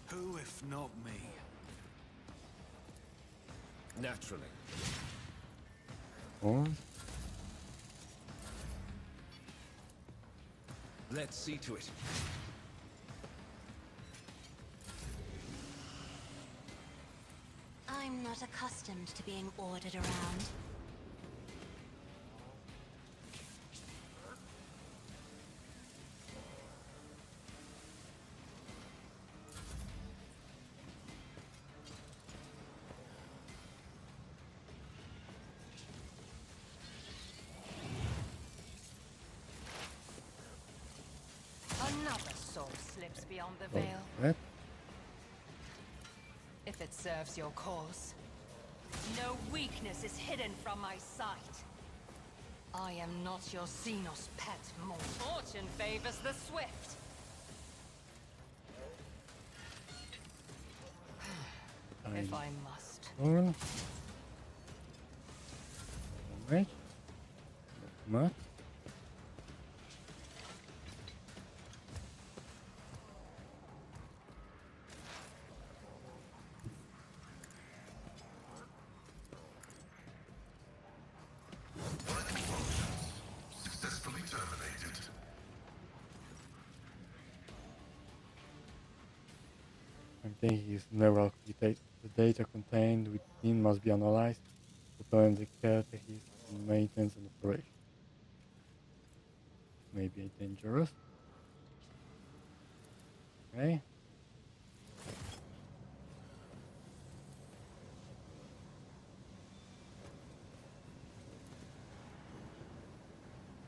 Who if not me? Naturally. Four. Let's see to it. I'm not accustomed to being ordered around. Another soul slips beyond the Roll veil. that. If it serves your cause. No weakness is hidden from my sight. I am not your Xenos pet, more. Fortune favors the swift. If I must. Roll. Damage. Not much. Vital functions successfully terminated. I'm thinking his neural data. The data contained within must be analyzed to determine the categories in maintenance and operation. Maybe dangerous. Okay.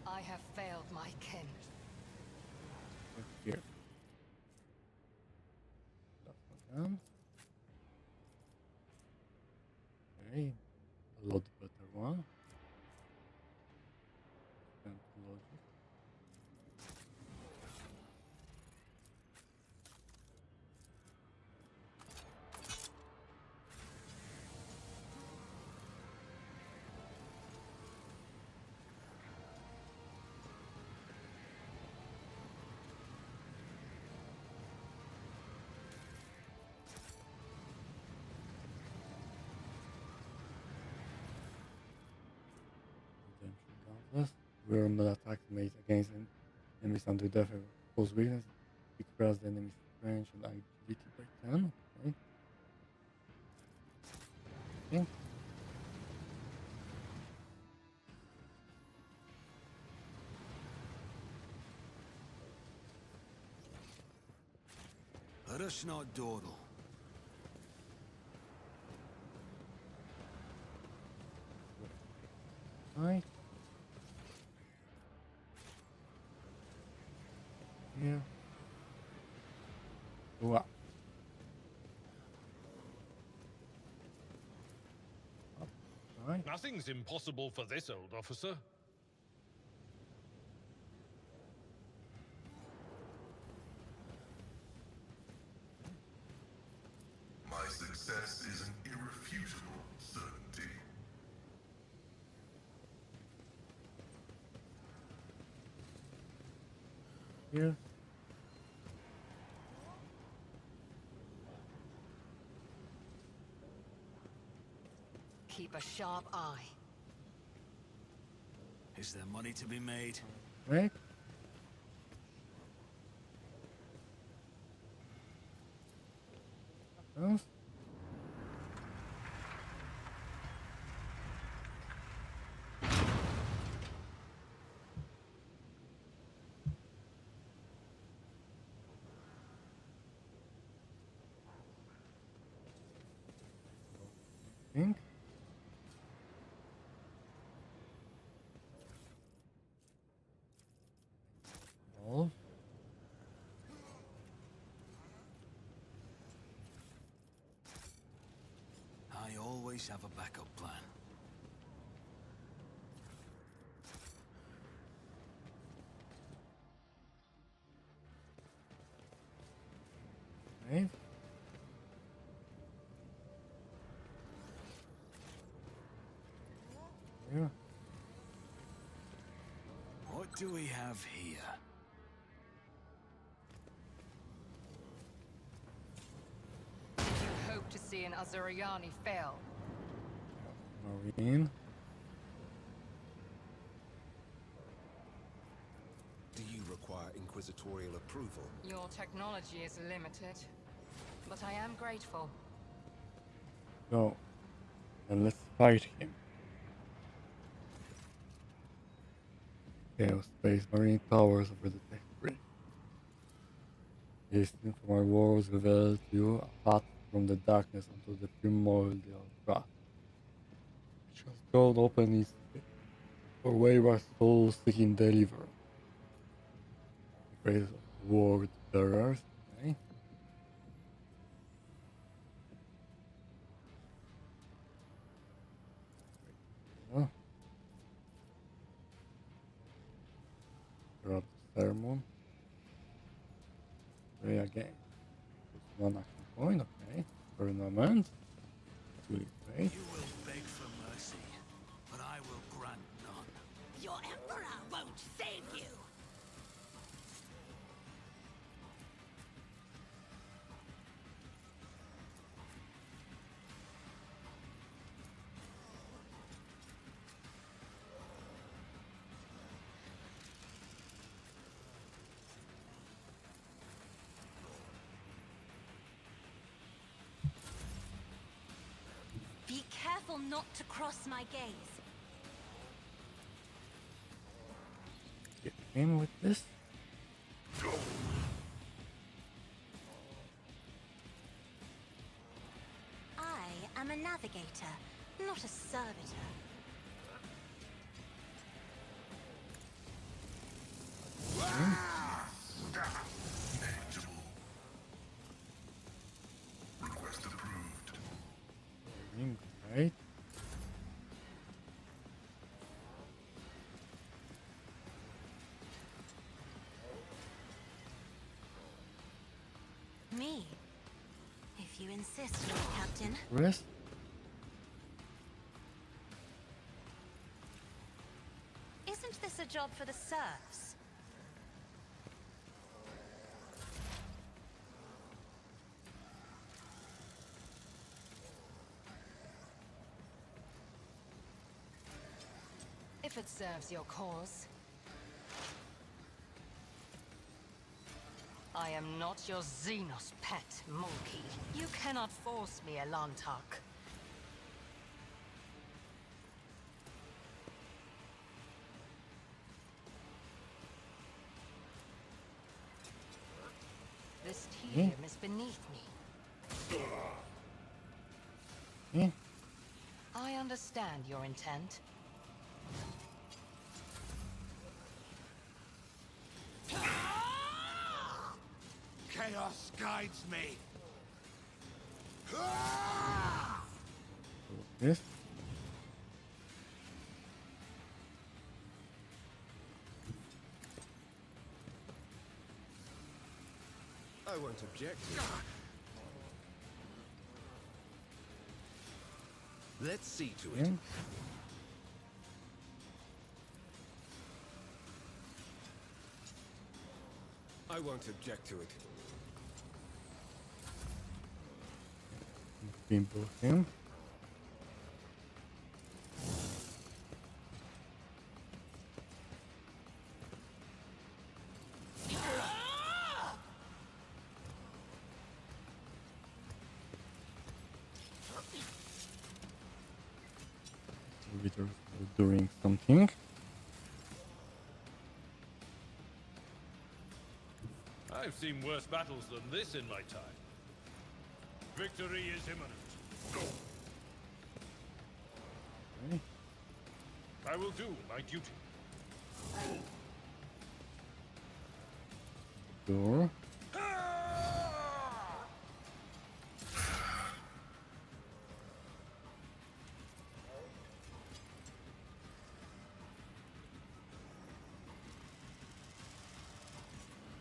I have failed my kin. Look here. That's not done. Okay. A lot better one. Time to load it. Plus, normal attacks made against enemies under death have close weakness. Decrease the enemy's strength and agility by 10. Okay. Okay. Let us not dawdle. Right. Here. Wow. Up. Right. Nothing's impossible for this old officer. My success is an irrefutable certainty. Here. Keep a sharp eye. Is there money to be made? Right. Else. Think. All. I always have a backup plan. Right. Here. What do we have here? Did you hope to see an Azuriani fail? Marine. Do you require inquisitorial approval? Your technology is limited, but I am grateful. Go. And let's fight him. Chaos Space Marine towers over the tech bridge. Listening from our walls revealed to you a path from the darkness unto the primordial wrath. Which has God open its for wayward souls seeking deliverance. The greatest of word bearers. Okay. Yeah. Grab the sermon. Play again. Just one action point, okay. Tournament. Really great. You will beg for mercy, but I will grant none. Your Emperor won't save you! Be careful not to cross my gaze. Get in with this. I am a navigator, not a servitor. Negligible. Request approved. Great. Me? If you insist, Lord Captain. Rest. Isn't this a job for the serfs? If If it serves your cause. I am not your Xenos pet, monkey. You cannot force me, Elantak. This tedium is beneath me. I understand your intent. Chaos guides me. This. I won't object to it. Let's see to it. Yeah. I won't object to it. Pimple him. Servitors are doing something. I've seen worse battles than this in my time. Victory is imminent. Okay. I will do my duty. Door.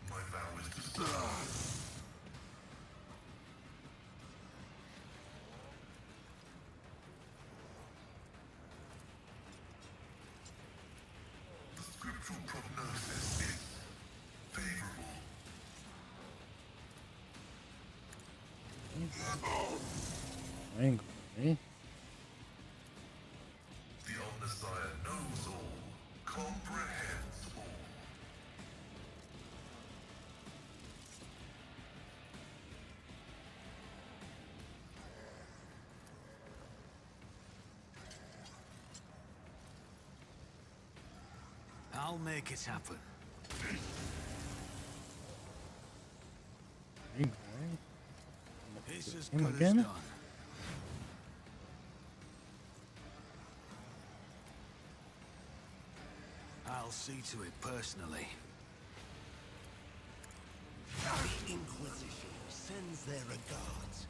My vow is to serve. The scriptural prognosis is favorable. Okay. The Omnissiah knows all, comprehends all. I'll make it happen. Okay. This is Him good as again? done. I'll see to it personally. The Inquisition sends their regards.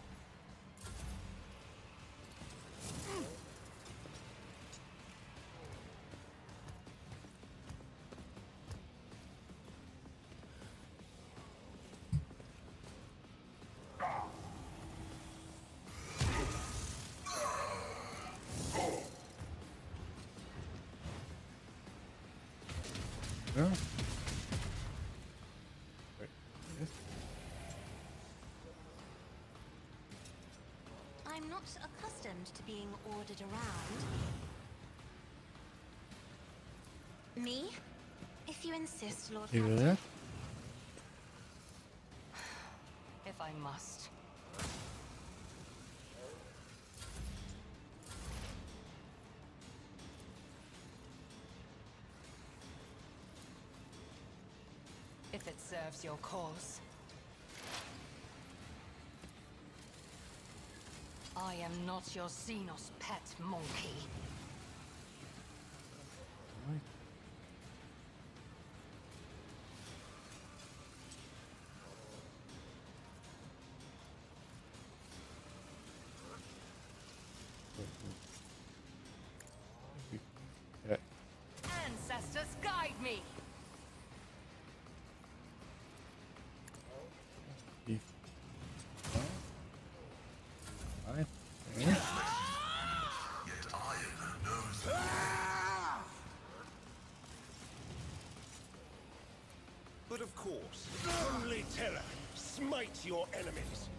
Yeah. Wait, yes. I'm not accustomed to being ordered around. Me? If you insist, Lord Hear Captain. that? If I must. If it serves your cause. I am not your Xenos pet, monkey. Right. Yeah. Ancestors, guide me! If right. Okay. Yet iron knows the But of course. Only terror, smite your enemies.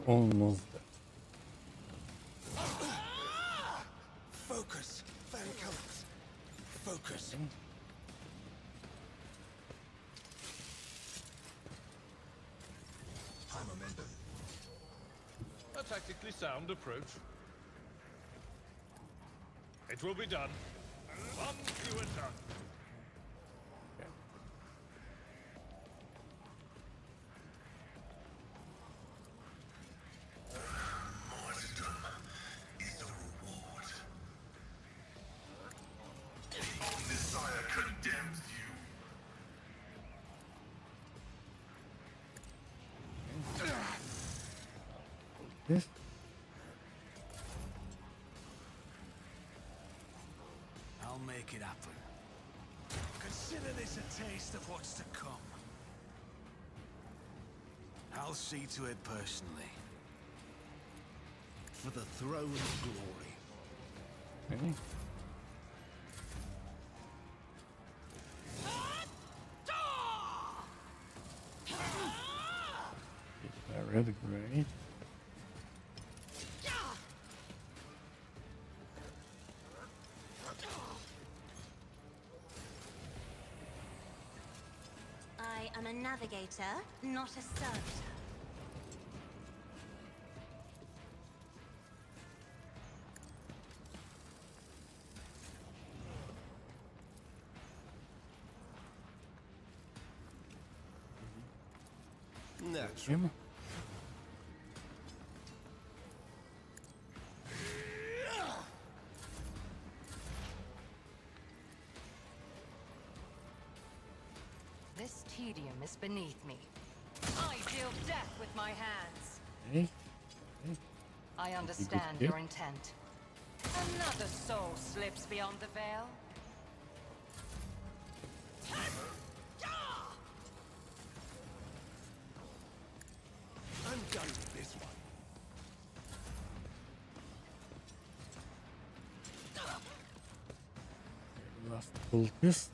Almost dead. Focus. High momentum. A tactically sound approach. It will be done. One fewer turn. Martyrdom is the reward. The Messiah condemns you. This. I'll make it happen. Consider this a taste of what's to come. I'll see to it personally. For the throne of glory. Okay. Red, great. I am a navigator, not a servitor. Natural. Him. This tedium is beneath me. I deal death with my hands. Okay. I understand hit. your intent. Another soul slips beyond the veil. I'm done with this one. Last cultist.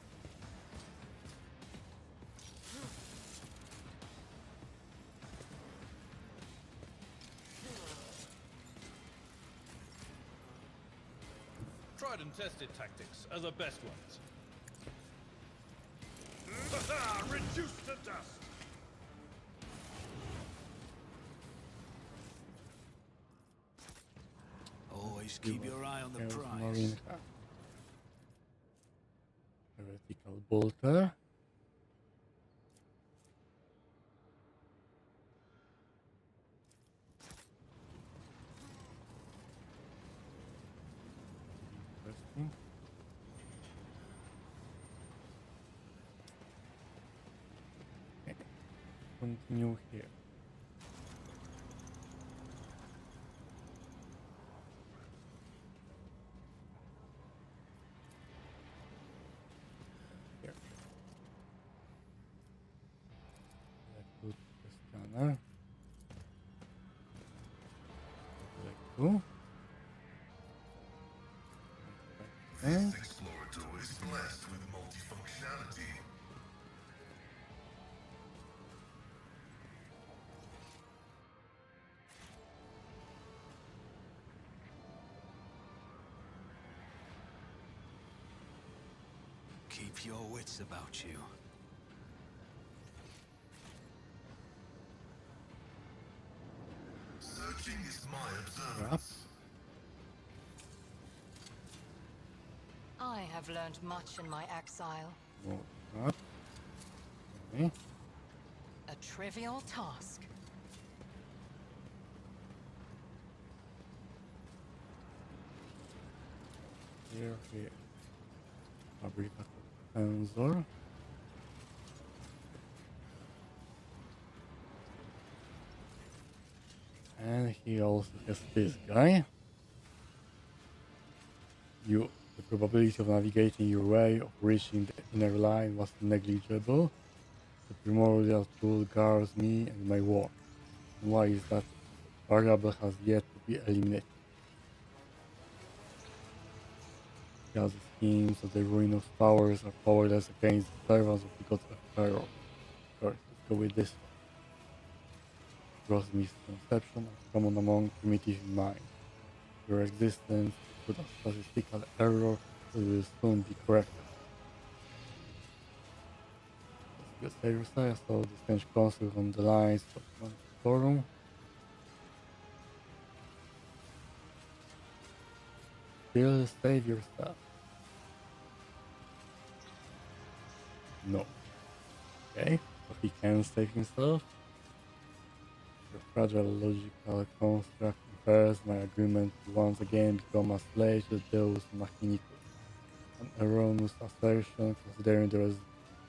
Tried and tested tactics are the best ones. Reduced to dust. Always keep your eye on the Chaos prize. Marine Hack. Heretical Bolter. Interesting. Okay. Continue here. Here. Let's put the scanner. Like two. And This explorator is blessed with multifunctionality. Keep your wits about you. Searching is my Crap. observance. I have learned much in my exile. More crap. Okay. A trivial task. Here. Fabrica Sensor. And he also has this guy. The probability of navigating your way of reaching the inner line was negligible. The primordial tool guards me and my work. And why is that? Variable has yet to be eliminated. Because the schemes of the ruinous powers are powerless against the servants of the gods of terror. First, let's go with this one. Gross misconception is common among primitive minds. Your existence is but a statistical error will soon be corrected. Let's go save yourself, so the strange construct on the lines of Monitorum. Still save yourself. No. Okay, so he can save himself. Your fragile logical construct impairs my agreement to once again become a slave to Deus Machinicus. An erroneous assertion considering the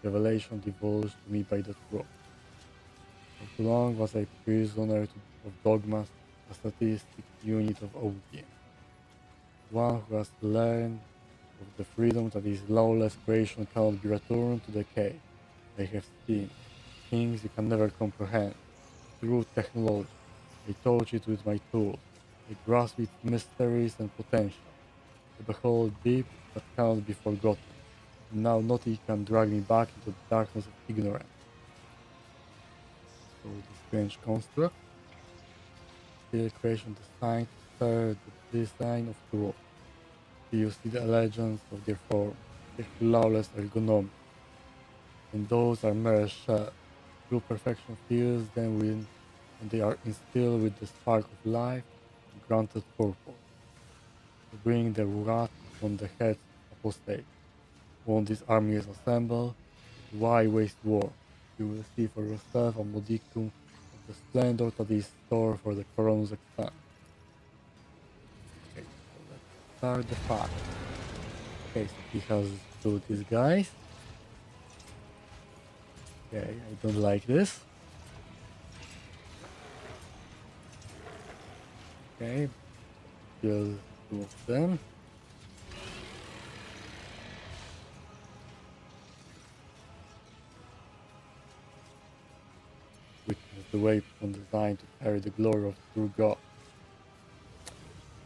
revelation divulged to me by the troll. For too long was I prisoner of dogmas, a statistic unit of obedience. One who has learned of the freedom that his lawless creation cannot be returned to decay. I have seen things you can never comprehend. Through technology, I touch it with my tools. I grasp its mysteries and potential. I behold deep that cannot be forgotten. And now nothing can drag me back into the darkness of ignorance. So the strange construct, still creation designed to serve the design of the world. Here you see the legends of their form, their flawless ergonomics. And those are mere shells. True perfection fills them with, and they are instilled with the spark of life and granted purpose, to bring the wrath upon the heads of apostates. Won't this army is assembled? Why waste war? You will see for yourself a modicum of the splendor that is stored for the Koronus Expanse. Okay, so let's start the fight. Okay, so he has two these guys. Okay, I don't like this. Okay, kill two of them. Witness the weapon designed to carry the glory of the true God.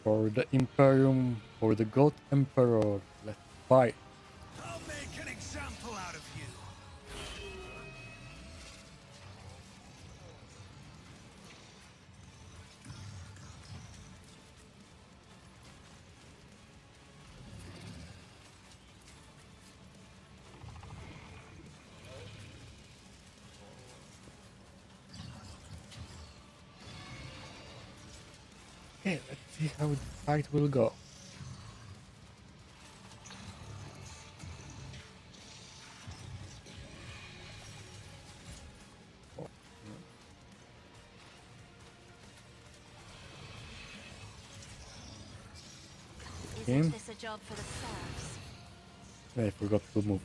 For the Imperium, for the God Emperor, let's fight. I'll make an example out of you. Okay, let's see how the fight will go. Oh, Isn't this a job for the serfs? I forgot to move.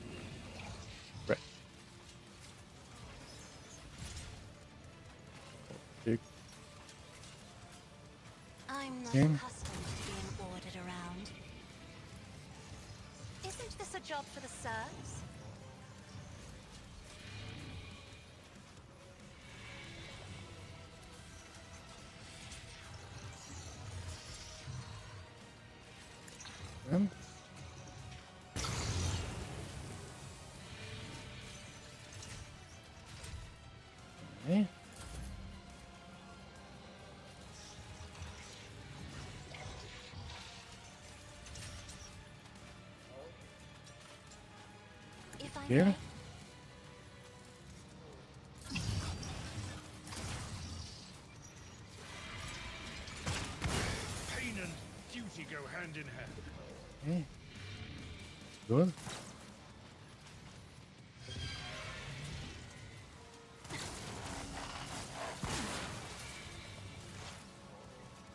Right. 6. I'm not Yeah. accustomed to being ordered around. Isn't this a job for the serfs? Them. Okay. If I Here. may. Pain and duty go hand in hand. Okay. Good.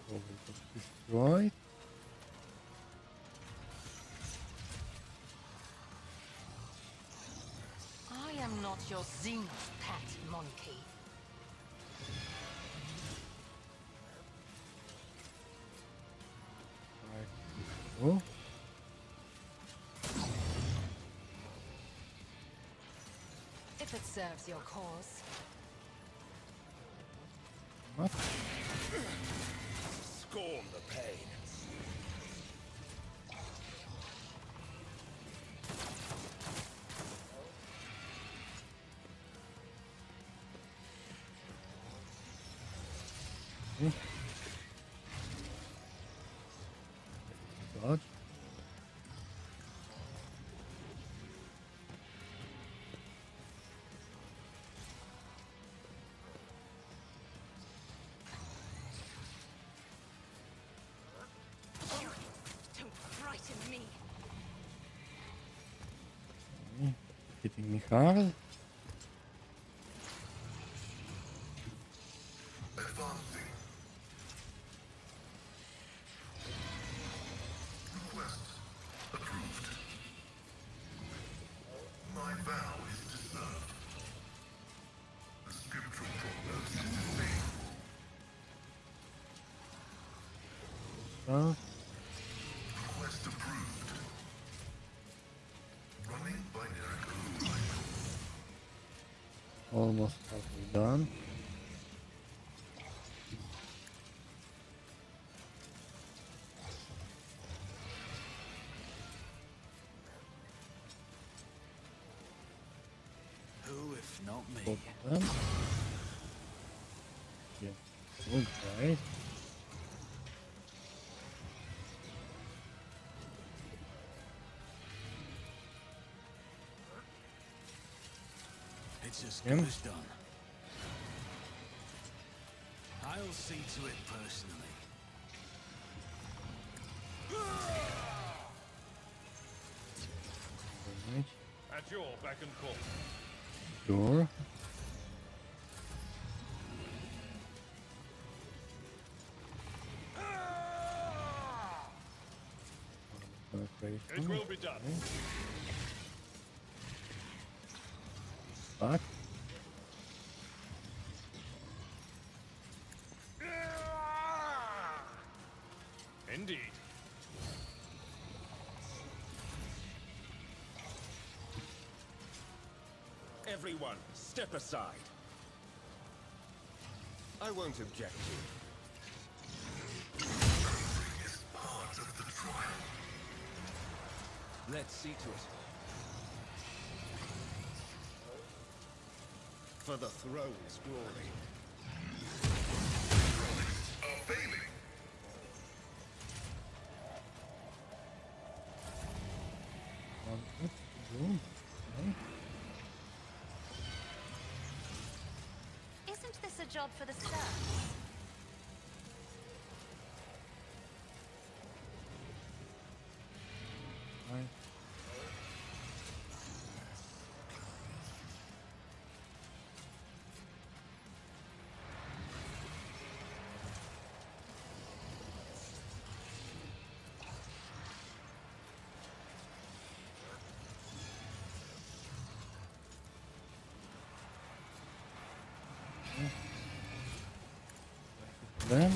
So we got destroyed. I am not your Xenos pet monkey. Oh. If it serves your cause. What? Scorn the pain. Dodge. hitting me hard. Advancing. Request approved. My vow is to serve. The scriptural prognosis is faithful. Oh, Request approved. Running binary code line. almost halfway done. Who if not me? Both of them. Yeah, good, right? It's as Him? good as done. I'll see to it personally. Damage. At your beck and call. Sure. It will be done. Back. Indeed. Everyone, step aside. I won't object to it. Is part of the trial. Let's see to it. For the throne's glory. Are failing. Boom. Okay. Isn't this a job for the serfs? Right. Then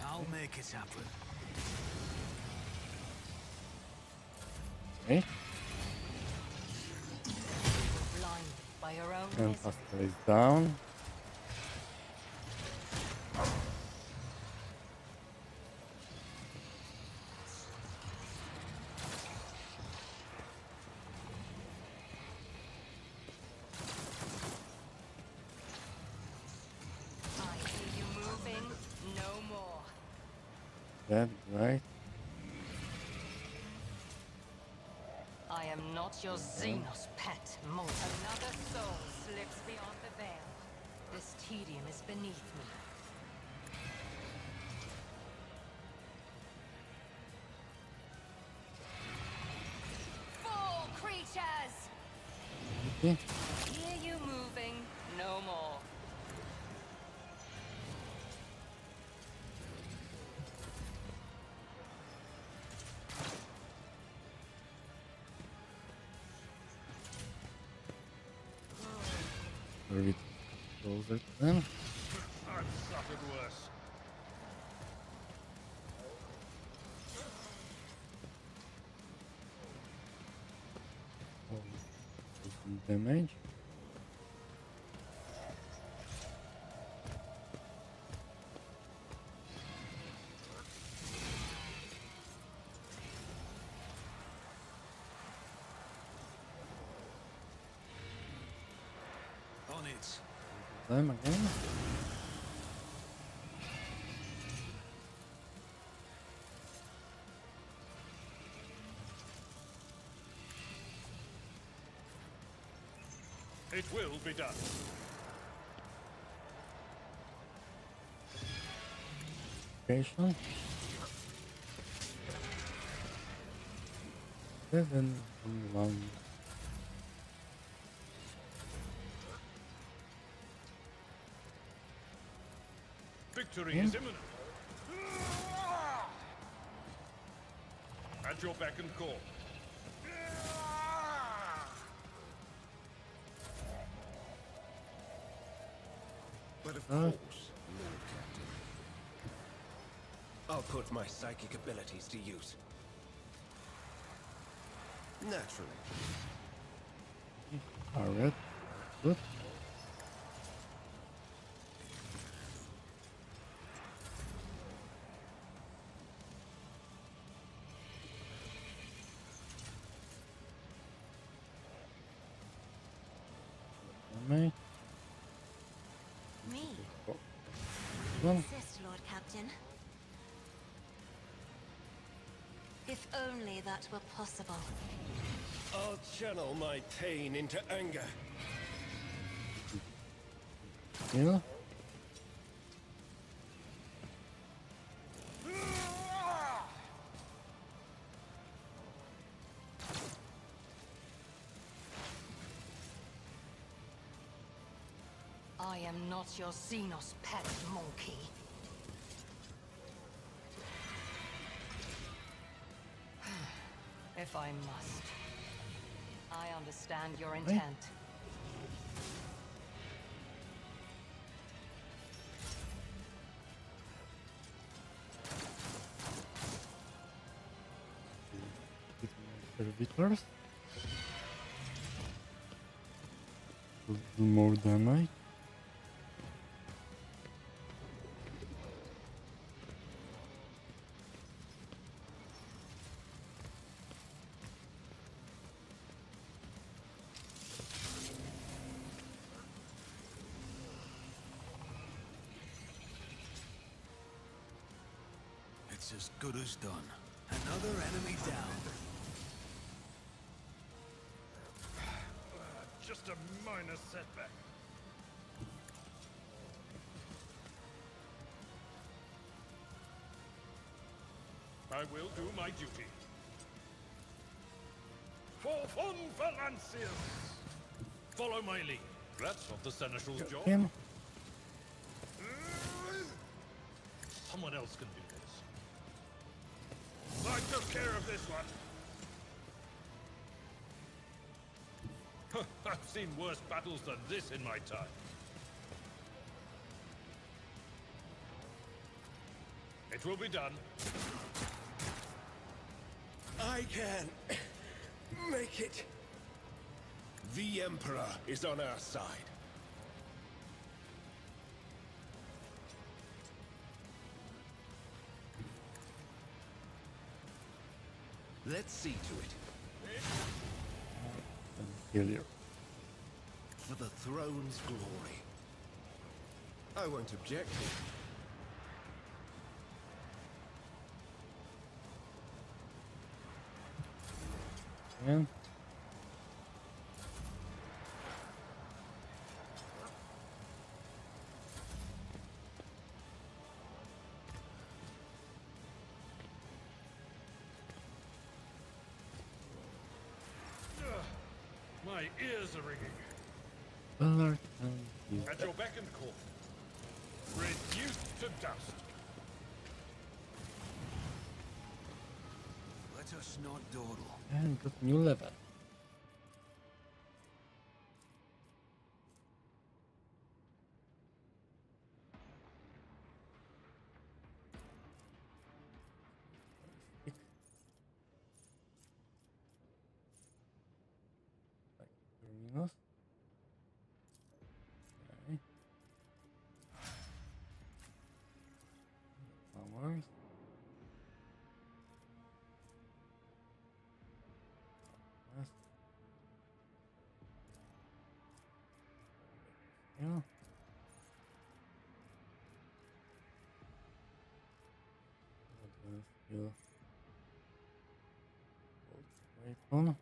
I'll make it happen. okay. Blinded by your own And misery. Pascal is down. I see you moving no more. Dead, right? I am not your Xenos pet, Mort. Another soul slips beyond the veil. This tedium is beneath me. Fool creatures! Okay. Hear you moving no more. A bit closer to them. I've suffered worse. Oh, some damage. On it. Them again. It will be done. location. 711. Victory is imminent. At your beck and call. But of course, Lord Captain. I'll put my psychic abilities to use. Naturally. Alright, good. Mate. Me? Well, Insist, Lord Captain. If only that were possible. I'll channel my pain into anger. yeah. I am not your Xenos pet monkey. If I must. I understand your intent. Servitors. Do more damage. It's as good as done. Another enemy down. Just a minor setback. I will do my duty. For Von Valancius! Follow my lead. That's not the Seneschal's job. Him. Someone else can do this. I took care of this one. I've seen worse battles than this in my time. It will be done. I can make it. The Emperor is on our side. Let's see to it. Kill you. For the throne's glory. I won't object. Yeah. My ears are ringing. Alert and you. At your beck and call. Reduced to dust. Let us not dawdle. And got new level. Terminus. Okay. Powers. Yes. Yeah. Skill. Wait on.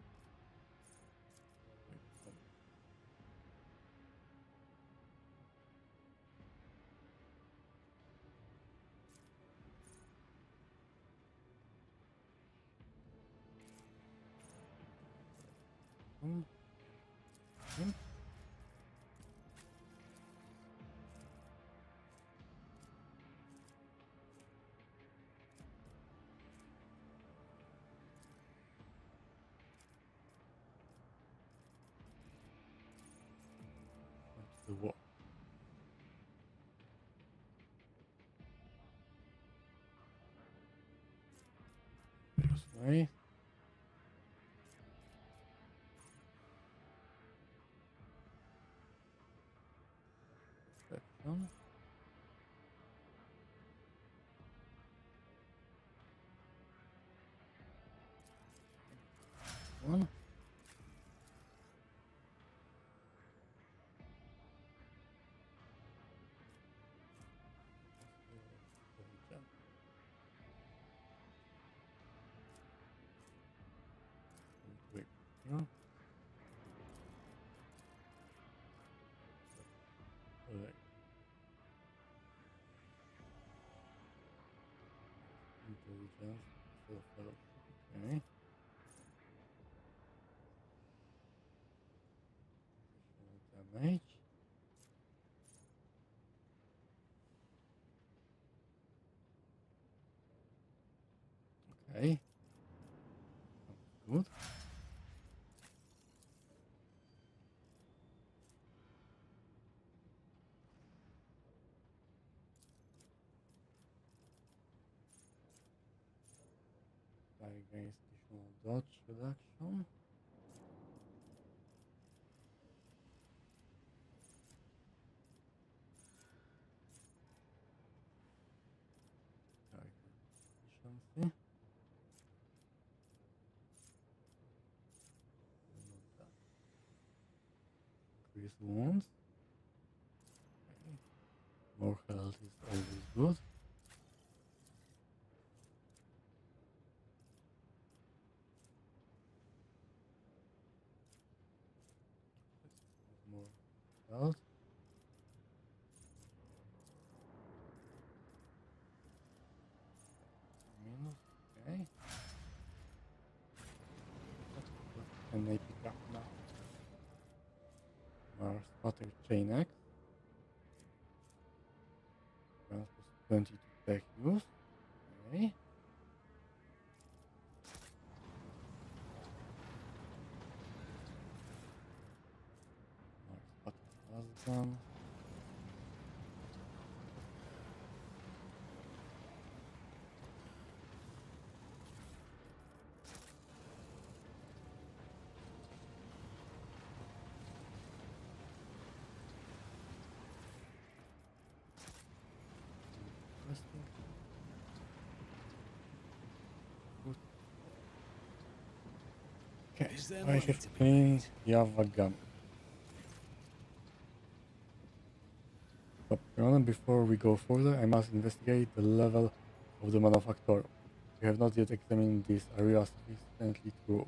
the war. This way. Section. One. Wait, here. Alright. Intelligence, self-help. Okay. Additional damage. Okay. Sounds good. Against additional dodge reduction. Target efficiency. Increase wounds. Okay. More health is always good. More health. Minus. Okay. What can I pick up now? Mars Butter Chain X. Plus 20 to tech use. Okay. Mars Butter Gun. Okay, Is there I money have to be cleaned Yavagan. But before we go further, I must investigate the level of the manufacturer. We have not yet examined this area sufficiently through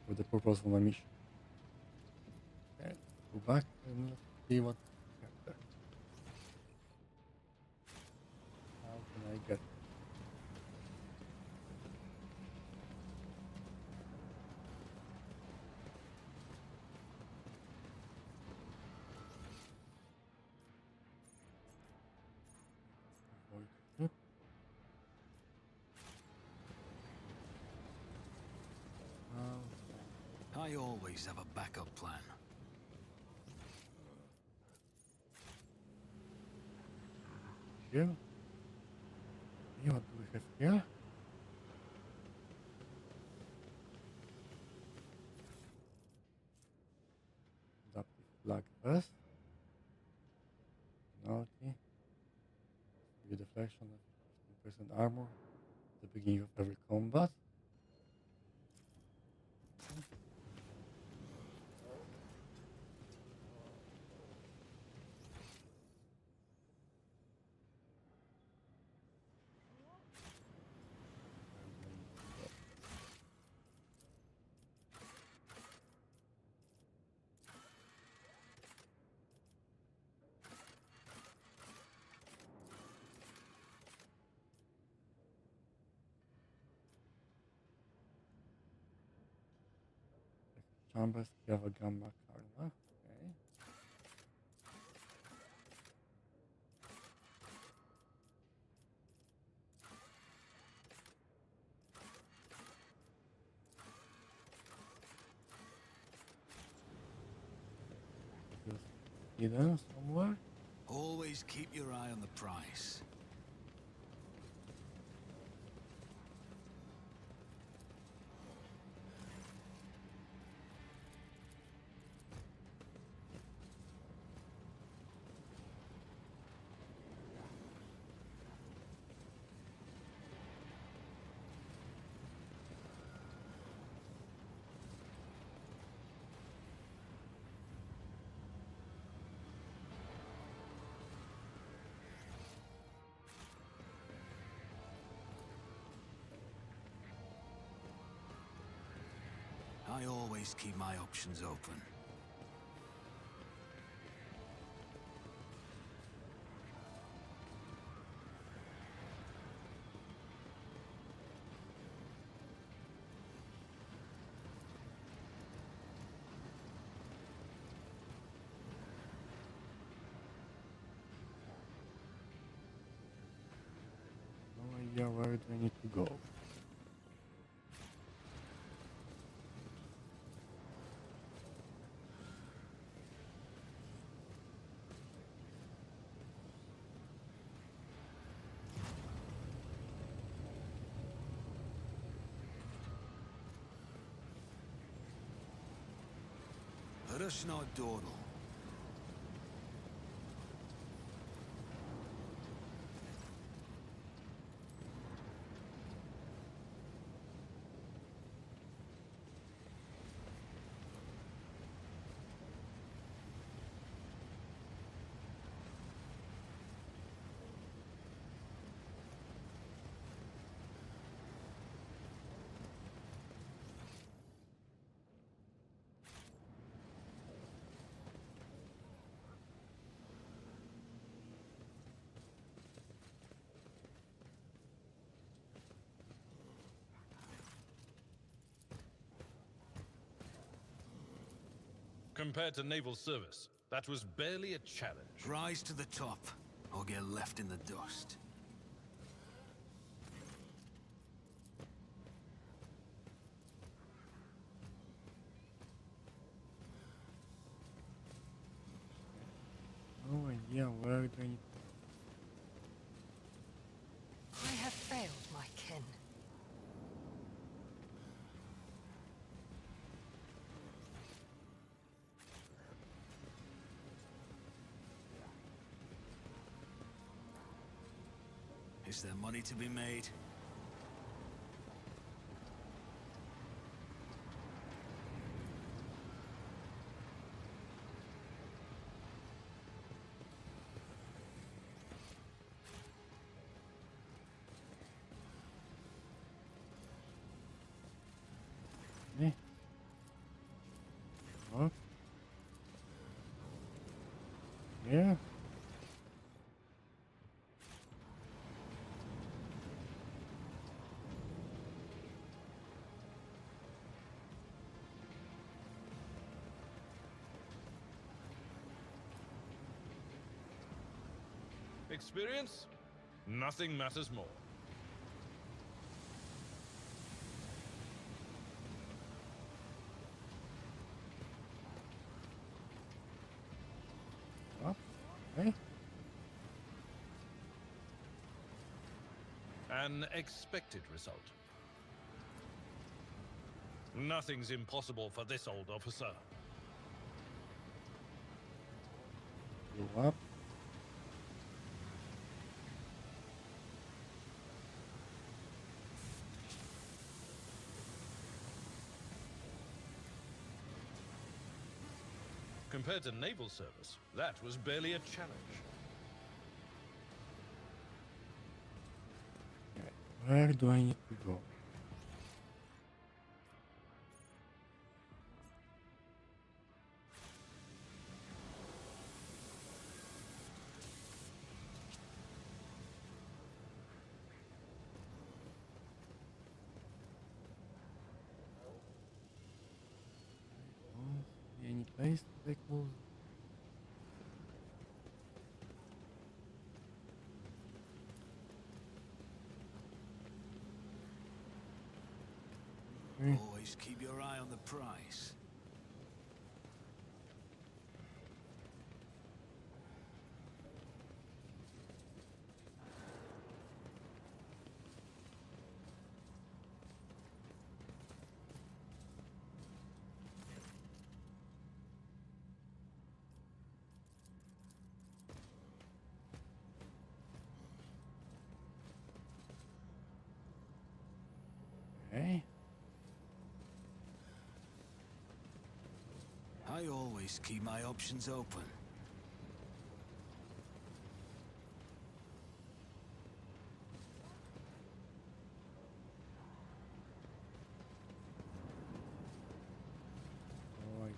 for the purpose of my mission. Okay, let's go back and let's see what we have there. How can I get avoid trip? I always have a backup plan. Here. Okay, what do we have here? Adaptive flag vest. Penalty. Your deflection of 15% armor at the beginning of every combat. Chambers, you have a gamma Karma. Okay. Just hidden somewhere? Always keep your eye on the prize. I always keep my options open. No idea where do I need to go. Let us not dawdle. Compared to naval service, that was barely a challenge. Rise to the top, or get left in the dust. No idea where do I need I have failed my kin. Is there money to be made? Eh. Up. Yeah. Experience? Nothing matters more. Up. Okay. An expected result. Nothing's impossible for this old officer. Go up. Compared to naval service, that was barely a challenge. Okay. Where do I need to go? Don't see any place to take move. Okay. Always keep your eye on the prize. always keep my options open. Alright.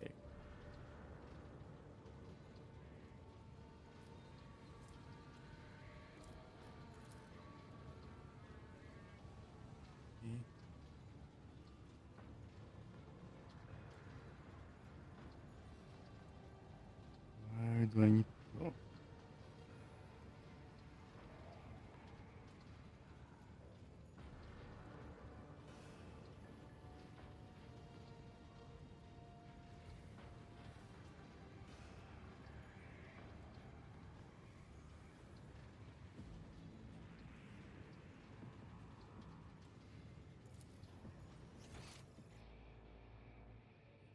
Okay. Where do I need to go?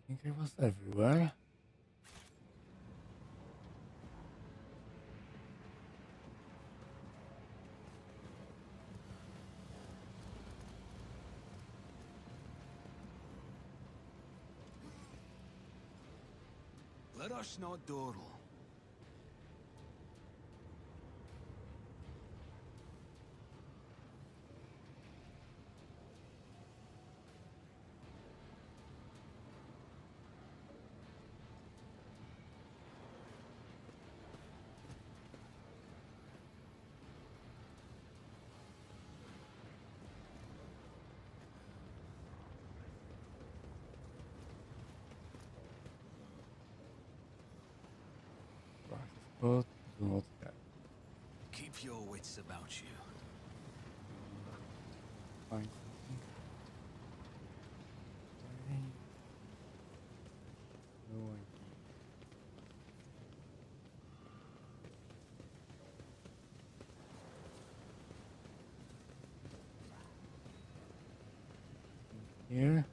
I think I was everywhere. Let us not dawdle. But do not care. Keep your wits about you. Find something. Okay. No idea. Here.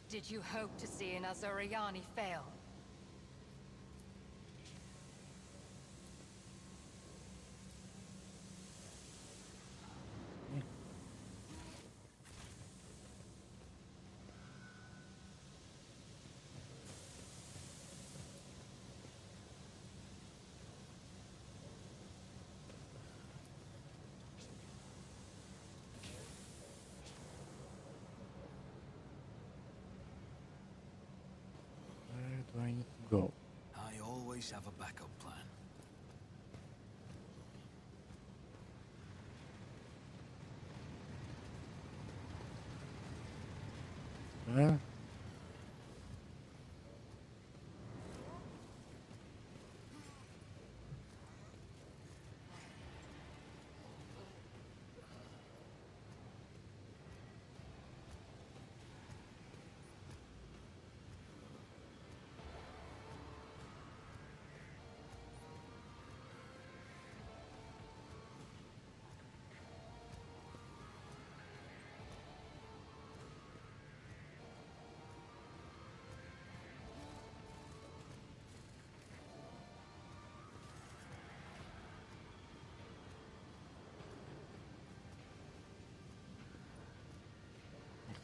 Did you hope to see an Azoriani fail? Where do I need to go? I always have a backup plan. Where?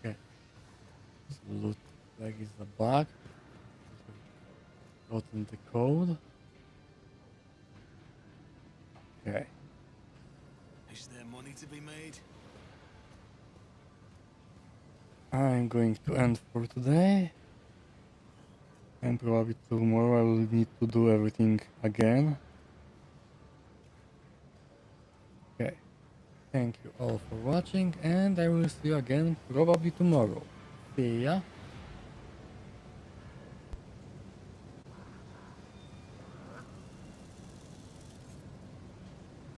Okay. So loot like is a bug. Gotten the code. Okay. Is there money to be made? I'm going to end for today. And probably tomorrow I will need to do everything again. Okay. Thank you all for watching, and I will see you again probably tomorrow. See ya.